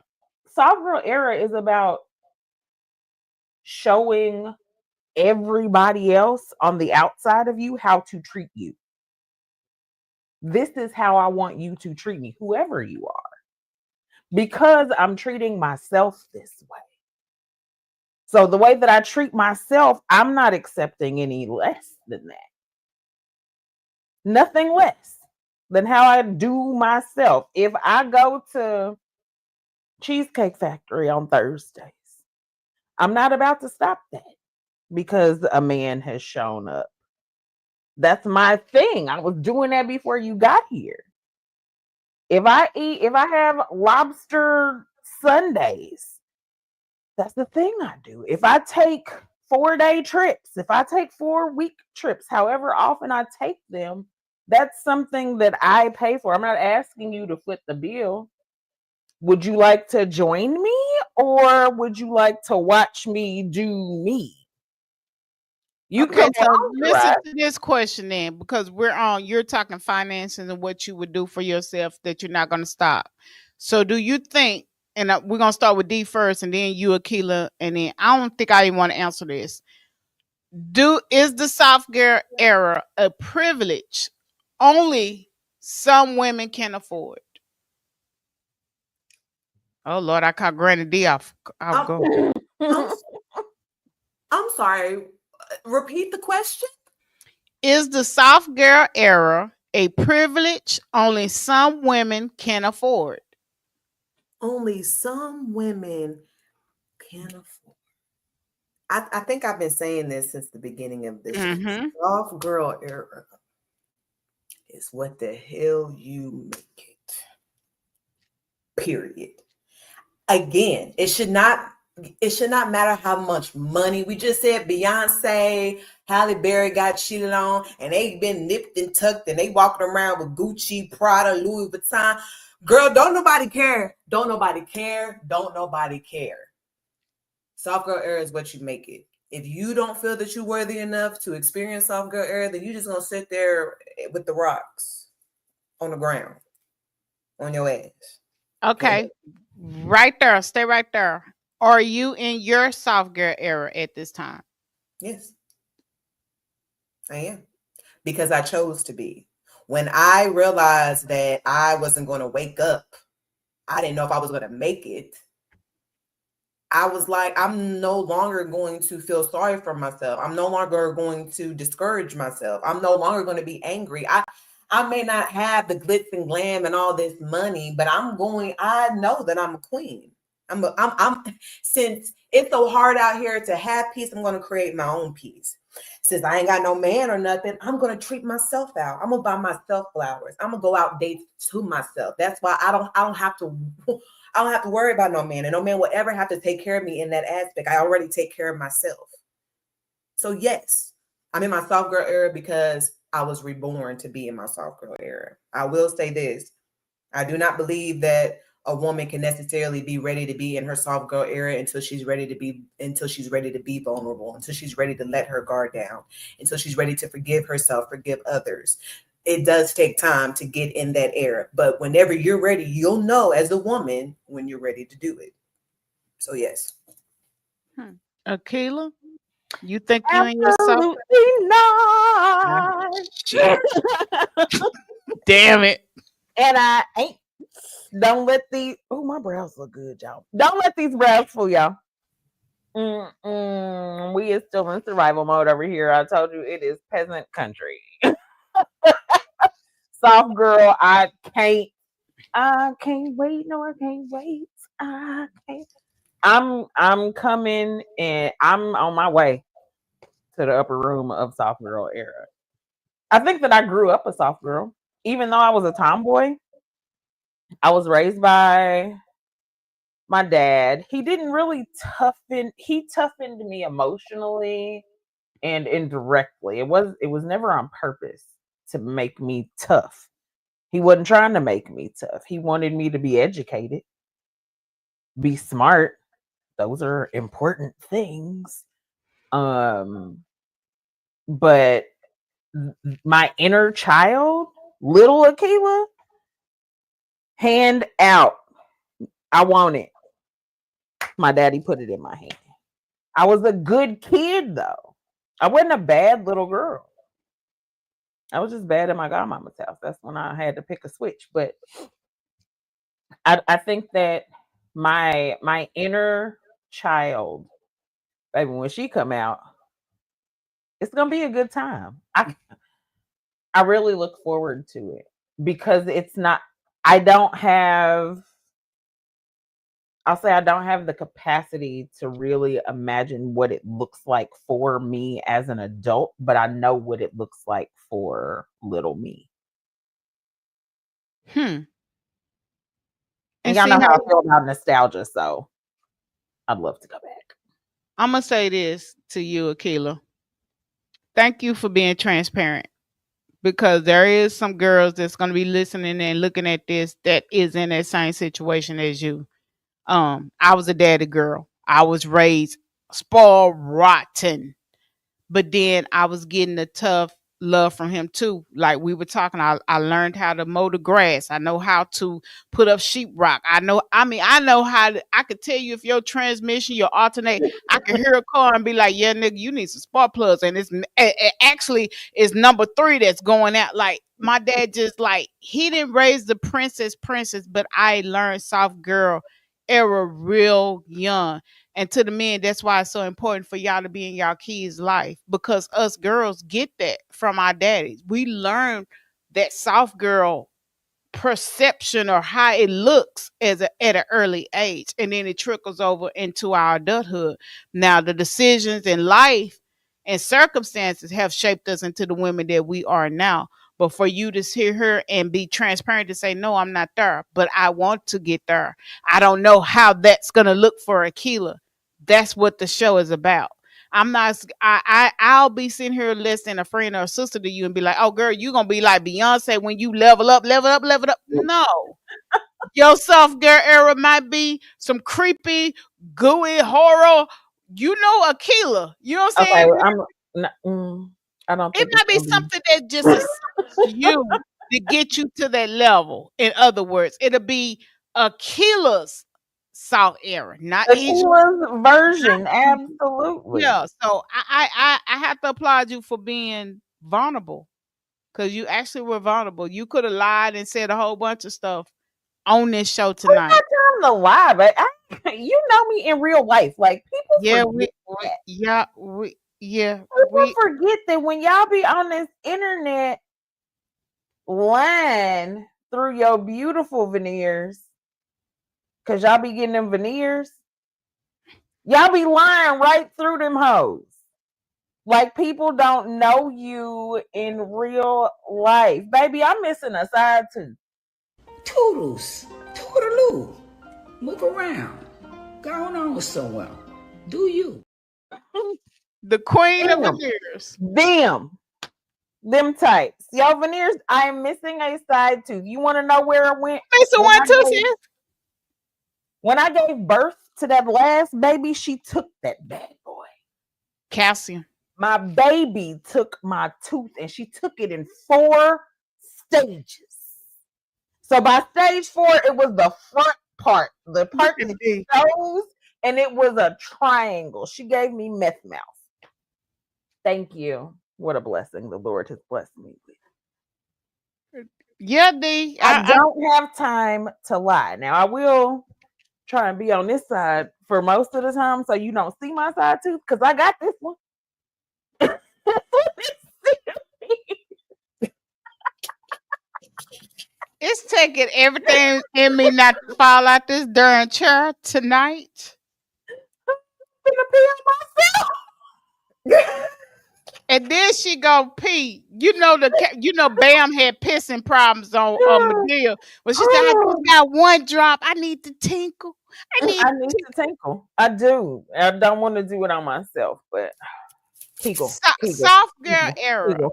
girl era is about showing everybody else on the outside of you how to treat you. This is how I want you to treat me, whoever you are, because I'm treating myself this way. So the way that I treat myself, I'm not accepting any less than that. Nothing less than how I do myself. If I go to Cheesecake Factory on Thursdays, I'm not about to stop that because a man has shown up. That's my thing. I was doing that before you got here. If I have lobster Sundays, that's the thing I do. If I take 4-day trips, if I take 4-week trips, however often I take them, that's something that I pay for. I'm not asking you to foot the bill. Would you like to join me or would you like to watch me do me? Okay, so listen to this question then, because you're talking finances and what you would do for yourself that you're not going to stop. So do you think, and we're going to start with D first and then you, Akila, and then I don't think I even want to answer this. Is the soft girl era a privilege only some women can afford? Oh Lord, I caught Granny D off. I'll go. I'm sorry. Repeat the question. Is the soft girl era a privilege only some women can afford? Only some women can afford. I think I've been saying this since the beginning of this. Mm-hmm. Soft girl era is what the hell you make it. Period. Again, it should not matter how much money. We just said Beyonce, Halle Berry got cheated on, and they been nipped and tucked, and they walking around with Gucci, Prada, Louis Vuitton. Girl, don't nobody care. Don't nobody care. Don't nobody care. Soft girl era is what you make it. If you don't feel that you're worthy enough to experience soft girl era, then you just gonna sit there with the rocks on the ground on your ass. Okay. Right there. Stay right there. Are you in your soft girl era at this time? Yes, I am. Because I chose to be. When I realized that I wasn't going to wake up, I didn't know if I was going to make it. I was like, I'm no longer going to feel sorry for myself. I'm no longer going to discourage myself. I'm no longer going to be angry. I may not have the glitz and glam and all this money, but I know that I'm a queen. Since it's so hard out here to have peace, I'm going to create my own peace. Since I ain't got no man or nothing, I'm going to treat myself out. I'm going to buy myself flowers. I'm going to go out dates to myself. That's why I don't have to worry about no man, and no man will ever have to take care of me in that aspect. I already take care of myself. So yes, I'm in my soft girl era because I was reborn to be in my soft girl era. I will say this. I do not believe that a woman can necessarily be ready to be in her soft girl era until she's ready to be vulnerable, until she's ready to let her guard down, until she's ready to forgive herself, forgive others. It does take time to get in that era, but whenever you're ready, you'll know as a woman when you're ready to do it. So yes. Akila, you think you in your soft? Absolutely not. Shit. Damn it. And I ain't. Don't let these. Oh, my brows look good, y'all. Don't let these brows fool y'all. We is still in survival mode over here. I told you it is peasant country. Soft girl, I can't wait. No, I can't wait. I can't. I'm coming and I'm on my way to the upper room of soft girl era. I think that I grew up a soft girl, even though I was a tomboy. I was raised by my dad. He didn't really he toughened me emotionally and indirectly. It was never on purpose to make me tough. He wasn't trying to make me tough. He wanted me to be educated, be smart. Those are important things. But my inner child, little Akila, hand out. I want it. My daddy put it in my hand. I was a good kid, though. I wasn't a bad little girl. I was just bad at my godmama's house. That's when I had to pick a switch. But I think that my inner child, baby, when she come out, it's gonna be a good time. I really look forward to it because it's not. I don't have. I'll say I don't have the capacity to really imagine what it looks like for me as an adult, but I know what it looks like for little me. And y'all know how I feel about nostalgia, so I'd love to go back. I'm gonna say this to you, Akila. Thank you for being transparent, because there is some girls that's gonna be listening and looking at this that is in that same situation as you. I was a daddy girl. I was raised spoiled rotten, but then I was getting the tough love from him too. Like we were talking, I learned how to mow the grass. I know how to put up sheetrock. I know how to, I could tell you if your transmission, your alternate, I could hear a car and be like, yeah, nigga, you need some spark plugs. And it actually is number 3 that's going out. Like my dad just like, he didn't raise the princess, but I learned soft girl era real young. And to the men, that's why it's so important for y'all to be in y'all kids' life, because us girls get that from our daddies. We learn that soft girl perception or how it looks at an early age, and then it trickles over into our adulthood. Now the decisions in life and circumstances have shaped us into the women that we are now. But for you to hear her and be transparent to say, no, I'm not there, but I want to get there. I don't know how that's going to look for Akila. That's what the show is about. I'm not. I'll be sitting here less than a friend or a sister to you and be like, "Oh, girl, you gonna be like Beyonce when you level up, level up, level up." No, your soft girl era might be some creepy, gooey horror. You know, Akila. You know what I'm Okay, saying? I don't It think it's might be gonna be. something that just assists you to get you to that level. In other words, it'll be Akila's soft era, not Idris. Akila's version, absolutely. Yeah, so I have to applaud you for being vulnerable, because you actually were vulnerable. You could have lied and said a whole bunch of stuff on this show I ain't tonight. got time to lie, but you know me in real life. Like people Yeah, forget that. we People forget that when y'all be on this internet lying through your beautiful veneers, cause y'all be getting them veneers, y'all be lying right through them hoes. Like people don't know you in real life. Baby, I'm missing a side tooth. Toodles, toodaloo, move around, go on somewhere, do you? the queen of Damn. veneers. Them types. Yo, veneers, I am missing a side tooth. You want to know where it went? Lisa When one I two gave- sis. When I gave birth to that last baby, she took that bad boy. Calcium. My baby took my tooth and she took it in 4 stages. So by stage 4, it was the front part, the part that shows, and it was a triangle. She gave me meth mouth. Thank you. What a blessing the Lord has blessed me with. Yeah, D. I don't have time to lie. Now I will try and be on this side for most of the time so you don't see my side tooth, because I got this one. It's taking everything in me not to fall out this darn chair tonight. I'm gonna pee on myself. And then she go pee. You know Bam had pissing problems on Medea. But she said, I just got one drop. I need to tinkle. I need to tinkle. I do. I don't want to do it on myself, but soft girl era.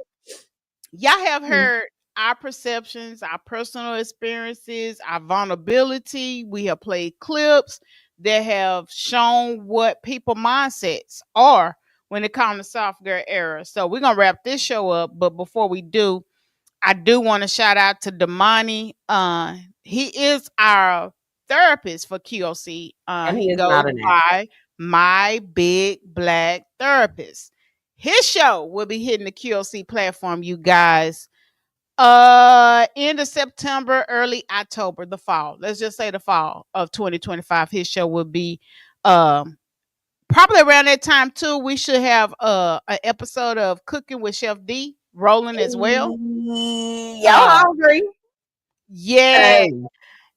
Y'all have heard our perceptions, our personal experiences, our vulnerability. We have played clips that have shown what people mindsets are when it comes to soft girl era. So we're gonna wrap this show up, but before we do, I do want to shout out to Damani. He is our therapist for QOC. And he He is goes not an by My Big Black Therapist. His show will be hitting the QOC platform, you guys. End of September, early October, the fall. Let's just say the fall of 2025. His show will be probably around that time too. We should have an episode of Cooking with Chef D rolling as well. Y'all hungry? Yeah.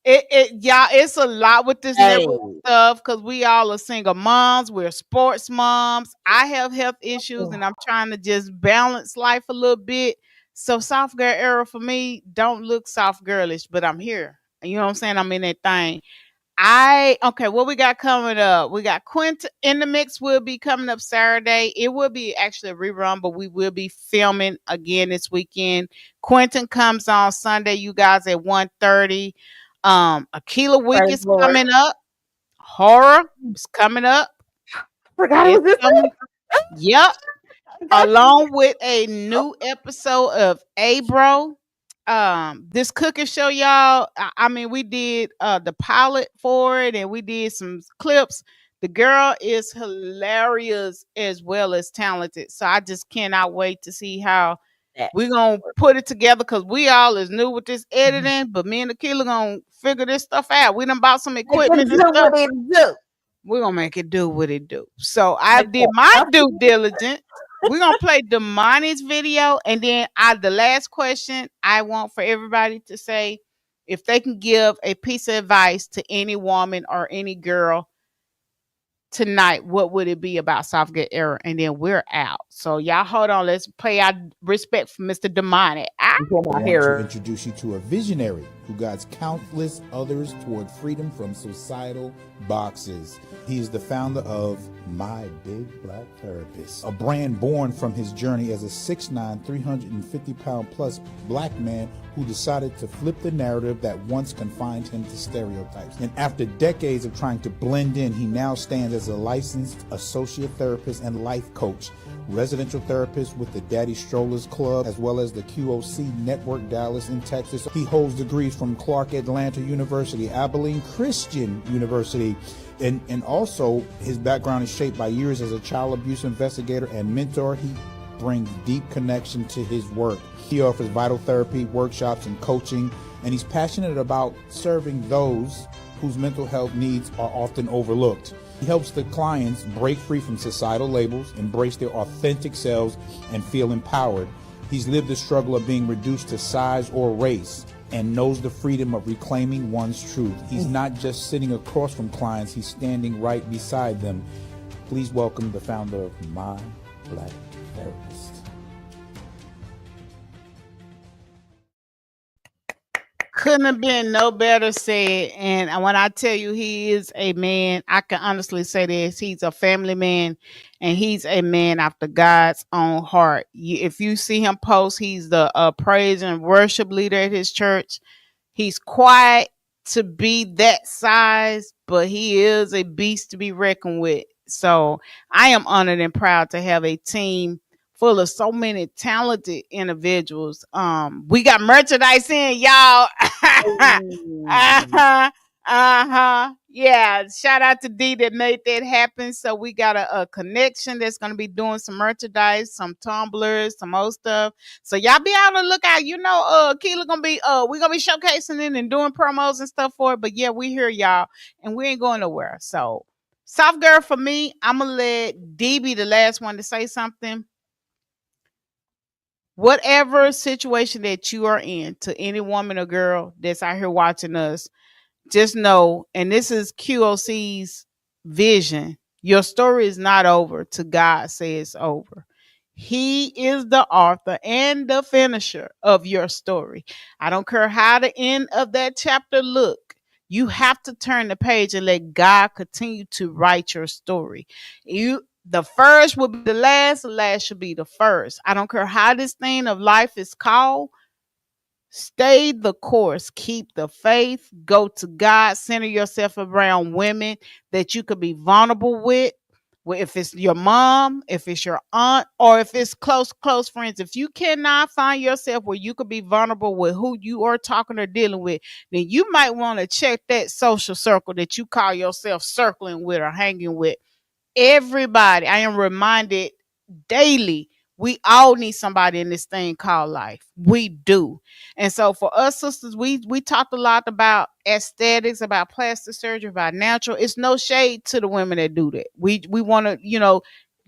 Y'all, it's a lot with this network stuff because we all are single moms, we're sports moms. I have health issues and I'm trying to just balance life a little bit. So soft girl era for me don't look soft girlish, but I'm here. You know what I'm saying? I'm in that thing. Okay, what we got coming up? We got Quentin in the mix will be coming up Saturday. It will be actually a rerun, but we will be filming again this weekend. Quentin comes on Sunday, you guys, at 1:30. Akila week Praise is Lord. coming up. Horror is coming up. Forgot it was this week. Yep. Along with a new episode of Abro. This cooking show, y'all. I mean, we did the pilot for it and we did some clips. The girl is hilarious as well as talented. So I just cannot wait to see how we're gonna put it together, because we all is new with this editing, but me and Akila gonna figure this stuff out. We done bought some equipment and stuff. We're gonna make it do what it do. So I Like did that. my due diligence. We're gonna play Damani's video, and then the last question I want for everybody to say if they can give a piece of advice to any woman or any girl tonight, what would it be about Southgate era? And then we're out. So y'all hold on. Let's play our respect for Mr. Damani. I want to introduce you to a visionary who guides countless others toward freedom from societal boxes. He is the founder of My Big Black Therapist, a brand born from his journey as a 6'9", 350-pound plus black man who decided to flip the narrative that once confined him to stereotypes. And after decades of trying to blend in, he now stands as a licensed associate therapist and life coach, residential therapist with the Daddy Strollers Club, as well as the QOC Network Dallas in Texas. He holds degrees from Clark Atlanta University, Abilene Christian University, and also his background is shaped by years as a child abuse investigator and mentor. He brings deep connection to his work. He offers vital therapy, workshops, and coaching, and he's passionate about serving those whose mental health needs are often overlooked. He helps the clients break free from societal labels, embrace their authentic selves, and feel empowered. He's lived the struggle of being reduced to size or race and knows the freedom of reclaiming one's truth. He's not just sitting across from clients, he's standing right beside them. Please welcome the founder of My Black Therapist. Couldn't have been no better said. And when I tell you he is a man, I can honestly say this. He's a family man and he's a man after God's own heart. If you see him post, he's the praise and worship leader at his church. He's quiet to be that size, but he is a beast to be reckoned with. So I am honored and proud to have a team full of so many talented individuals. We got merchandise in, y'all. Yeah, shout out to D that made that happen. So we got a connection that's gonna be doing some merchandise, some tumblers, some old stuff. So y'all be on the lookout. You know, Akila gonna be we gonna be showcasing it and doing promos and stuff for it. But yeah, we here, y'all, and we ain't going nowhere. So soft girl for me, I'm gonna let D be the last one to say something. Whatever situation that you are in, to any woman or girl that's out here watching us, just know, and this is QOC's vision, your story is not over till God says it's over. He is the author and the finisher of your story. I don't care how the end of that chapter look. You have to turn the page and let God continue to write your story. The first will be the last should be the first. I don't care how this thing of life is called. Stay the course, keep the faith, go to God, center yourself around women that you could be vulnerable with. If it's your mom, if it's your aunt, or if it's close friends. If you cannot find yourself where you could be vulnerable with who you are talking or dealing with, then you might want to check that social circle that you call yourself circling with or hanging with. Everybody, I am reminded daily, we all need somebody in this thing called life. We do. And so for us sisters, we talked a lot about aesthetics, about plastic surgery, about natural. It's no shade to the women that do that. We want to,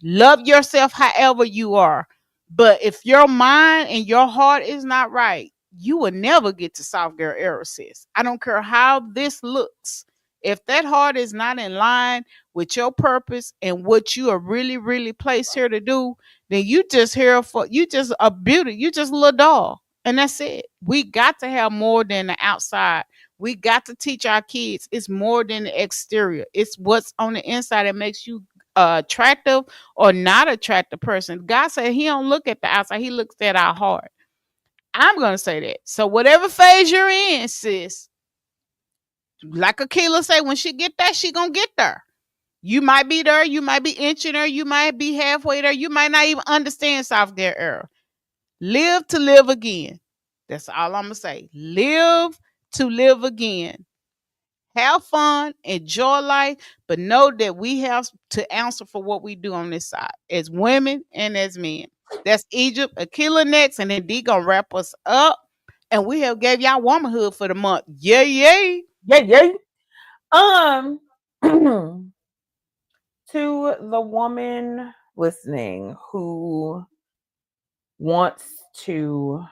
love yourself however you are. But if your mind and your heart is not right, you will never get to soft girl era, sis. I don't care how this looks. If that heart is not in line with your purpose and what you are really, really placed here to do, then you just a beauty. You just a little doll. And that's it. We got to have more than the outside. We got to teach our kids it's more than the exterior. It's what's on the inside that makes you attractive or not attractive person. God said he don't look at the outside. He looks at our heart. I'm going to say that. So whatever phase you're in, sis, like Akila say, when she get there, she going to get there. You might be there, you might be inching there, you might be halfway there, you might not even understand soft girl era. Live to live again. That's all I'm gonna say. Live to live again. Have fun, enjoy life, but know that we have to answer for what we do on this side as women and as men. That's Egypt, Akila next, and then D gonna wrap us up. And we have gave y'all womanhood for the month. Yay, yay. Yay, yay. To the woman listening who wants to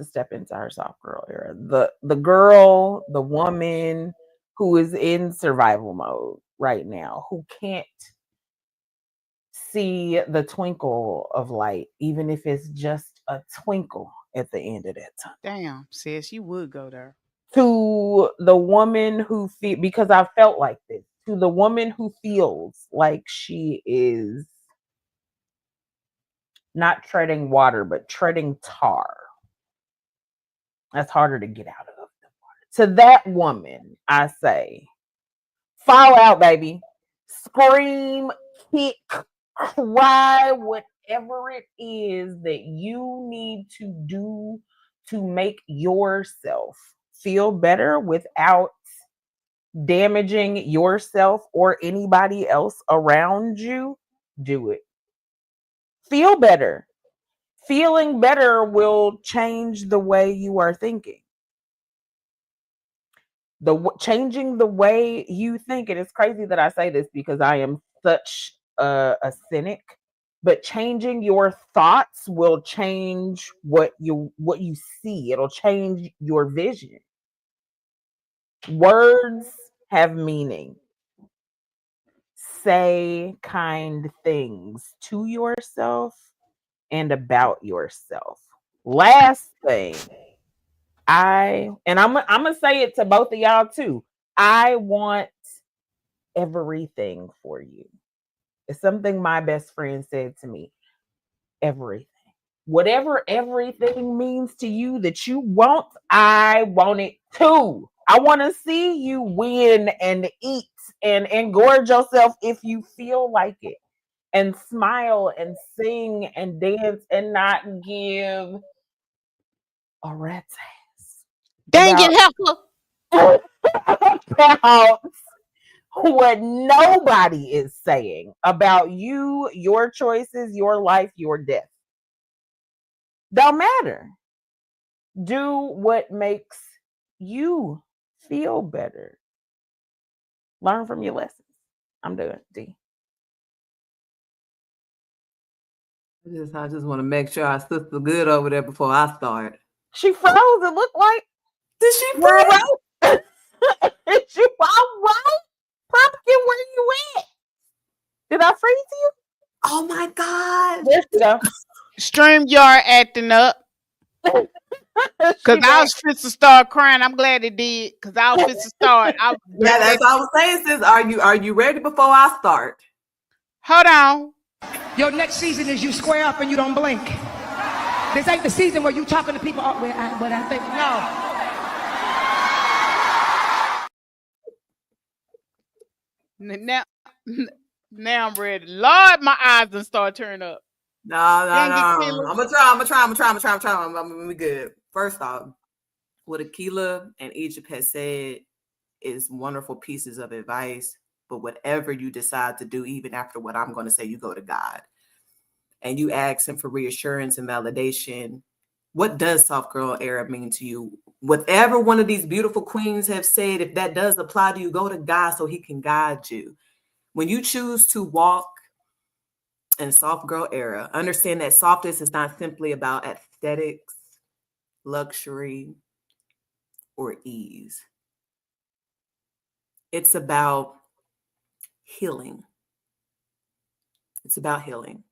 step into her soft girl era. The girl, the woman who is in survival mode right now, who can't see the twinkle of light, even if it's just a twinkle at the end of that tunnel. Damn, sis, you would go there. To the woman who because I felt like this, to the woman who feels like she is not treading water, but treading tar. That's harder to get out of. To that woman, I say, fall out, baby. Scream, kick, cry, whatever it is that you need to do to make yourself feel better without damaging yourself or anybody else around you. Do it. Feel better. Feeling better will change the way you are thinking. Changing the way you think, and it's crazy that I say this because I am such a cynic, but changing your thoughts will change what you see. It'll change your vision. Words have meaning. Say kind things to yourself and about yourself. Last thing, I'm gonna say it to both of y'all too. I want everything for you. It's something my best friend said to me. Everything. Whatever everything means to you that you want, I want it too. I want to see you win and eat and engorge yourself if you feel like it. And smile and sing and dance and not give a rat's ass. Dang it, heifer. About what nobody is saying about you, your choices, your life, your death. Don't matter. Do what makes you feel better. Learn from your lessons. I'm done, D. I just want to make sure our sister good over there before I start. She froze. It looked like. Did she freeze? You all right? Pumpkin, where you at? Did I freeze you? Oh my God. There you go. StreamYard acting up. Cause I was fit to start crying. I'm glad it did. Cause I was fit to start. Yeah, that's what I was saying, sis. Are you ready before I start? Hold on. Your next season is you square up and you don't blink. This ain't the season where you talking to people. What I think no. Now I'm ready. Lord, my eyes done start turning up. No. I'm gonna try. I'm gonna be good. First off, what Akila and Egypt has said is wonderful pieces of advice. But whatever you decide to do, even after what I'm going to say, you go to God and you ask him for reassurance and validation. What does soft girl era mean to you? Whatever one of these beautiful queens have said, if that does apply to you, go to God so he can guide you. When you choose to walk in soft girl era, understand that softness is not simply about aesthetics, luxury, or ease. It's about healing. It's about healing.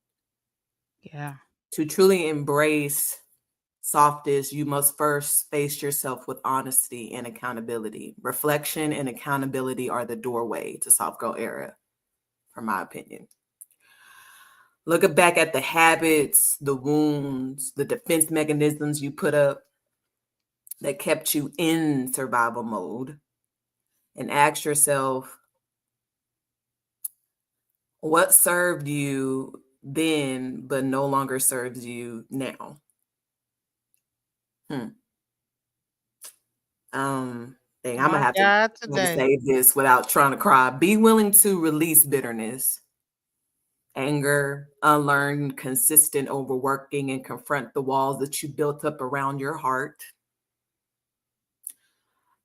Yeah. To truly embrace softness, you must first face yourself with honesty and accountability. Reflection and accountability are the doorway to soft girl era, from my opinion. Look back at the habits, the wounds, the defense mechanisms you put up that kept you in survival mode, and ask yourself, what served you then but no longer serves you now? I'm gonna have to say this without trying to cry. Be willing to release bitterness, anger, unlearn consistent overworking, and confront the walls that you built up around your heart.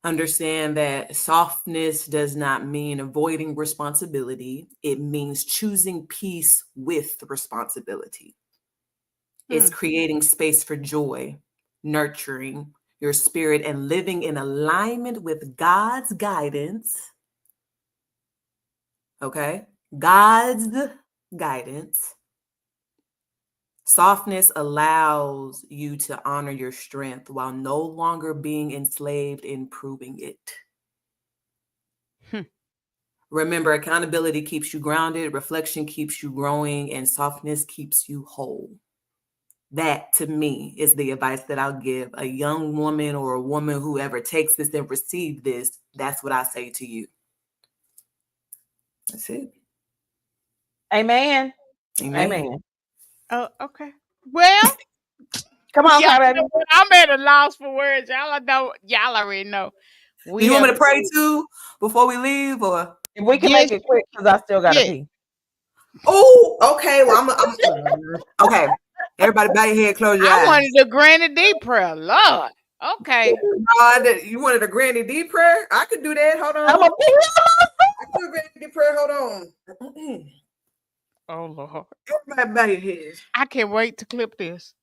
Understand that softness does not mean avoiding responsibility. It means choosing peace with responsibility. It's creating space for joy, nurturing your spirit, and living in alignment with God's guidance. Okay? God's guidance. Softness allows you to honor your strength while no longer being enslaved in proving it. Remember, accountability keeps you grounded, reflection keeps you growing, and softness keeps you whole. That, to me, is the advice that I'll give a young woman or a woman who ever takes this and receives this. That's what I say to you. That's it. Amen. Amen. Amen. Oh, okay. Well, come on, y'all baby. I'm at a loss for words. Y'all already know. Do you want me to pray too before we leave, or if we can make it quick because I still gotta pee. Oh, okay. Well, I'm okay. Everybody, bow your head, close your eyes. I wanted the Granny D prayer, Lord. Okay. You wanted a Granny D prayer? I could do that. Hold on. I could do a Granny D prayer. Hold on. Oh Lord. Everybody, bow your head. I can't wait to clip this.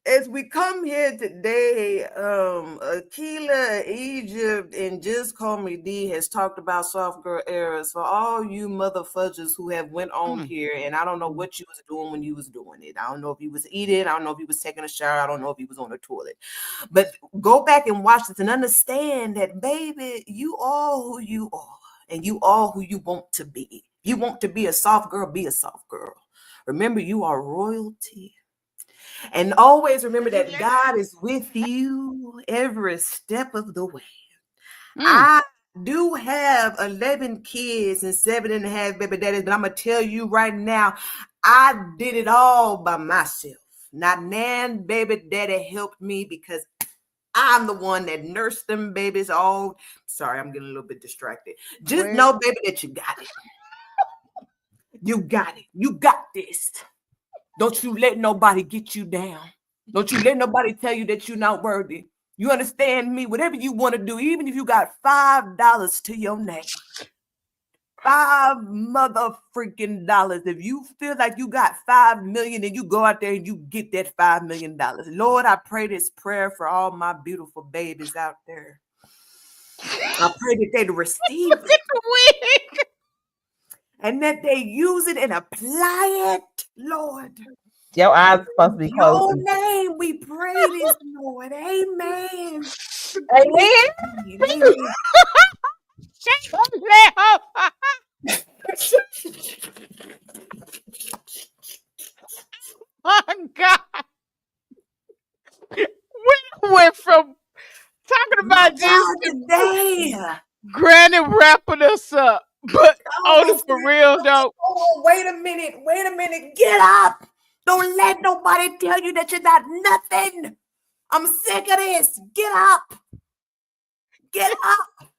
As we come here today, Akila, Egypt, and Just Call Me D has talked about soft girl eras for all you motherfuckers who have went on here, and I don't know what you was doing when you was doing it. I don't know if you was eating, I don't know if you was taking a shower, I don't know if you was on the toilet. But go back and watch this and understand that, baby, you are who you are, and you are who you want to be. You want to be a soft girl, be a soft girl. Remember, you are royalty. And always remember that God is with you every step of the way. I do have 11 kids and 7.5 baby daddies, but I'm going to tell you right now, I did it all by myself. Not nan baby daddy helped me because I'm the one that nursed them babies all. Sorry, I'm getting a little bit distracted. Just know, baby, that you got it. You got it. You got this. Don't you let nobody get you down. Don't you let nobody tell you that you're not worthy. You understand me? Whatever you want to do, even if you got $5 to your name, $5 motherfucking dollars. If you feel like you got 5 million and you go out there and you get that $5 million, Lord, I pray this prayer for all my beautiful babies out there. I pray that they receive it. And that they use it and apply it, Lord. Your eyes supposed to be closed. In your name we pray this, Lord. Amen. Amen. Oh God. We went from talking about this today. Granny wrapping us up. But for real though. Oh, wait a minute. Get up. Don't let nobody tell you that you're not nothing. I'm sick of this. Get up. Get up.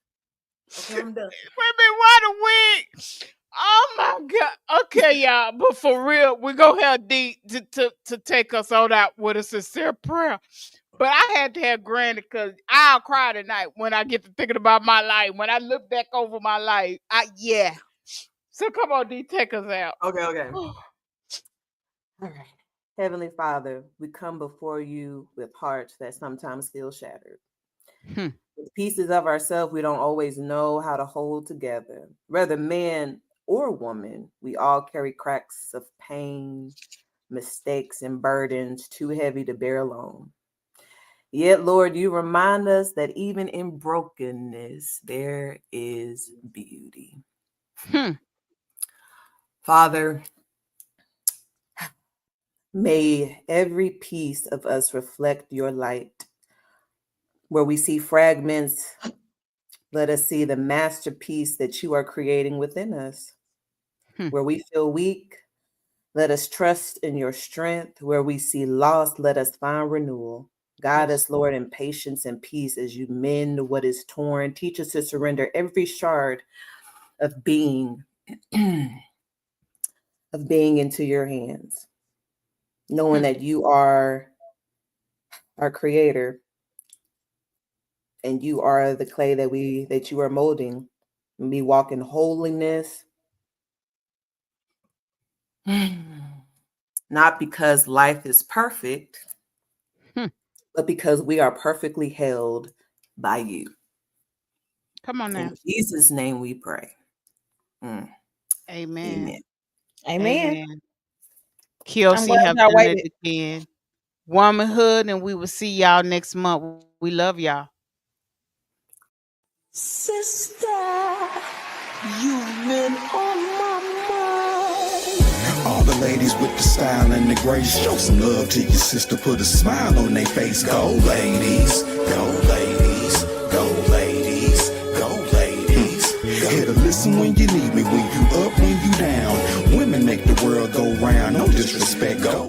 Okay, I'm done. Wait a minute, why the wig? Oh my God. Okay, y'all. But for real, we're gonna have D to take us on out with a sincere prayer. But I had to have Granny because I'll cry tonight when I get to thinking about my life. When I look back over my life, yeah. So come on, D, take us out. Okay. All right. Heavenly Father, we come before you with hearts that sometimes feel shattered. With pieces of ourselves we don't always know how to hold together. Whether man or woman, we all carry cracks of pain, mistakes, and burdens too heavy to bear alone. Yet, Lord, you remind us that even in brokenness, there is beauty. Father, may every piece of us reflect your light. Where we see fragments, let us see the masterpiece that you are creating within us. Where we feel weak, let us trust in your strength. Where we see loss, let us find renewal. Guide us, Lord, in patience and peace as you mend what is torn. Teach us to surrender every shard of being into your hands, knowing that you are our creator and you are the clay that you are molding. And we walk in holiness. Not because life is perfect, but because we are perfectly held by you. Come on now. In Jesus' name we pray. Amen. Amen. Amen. Kelsey have done it again. Womanhood, and we will see y'all next month. We love y'all. Sister, you've been on my mind. All the ladies with the style and the grace, show some love to your sister, put a smile on their face. Go ladies, go ladies, go ladies, go ladies. Here to listen when you need me, when you up, when you down. Women make the world go round, no disrespect, go.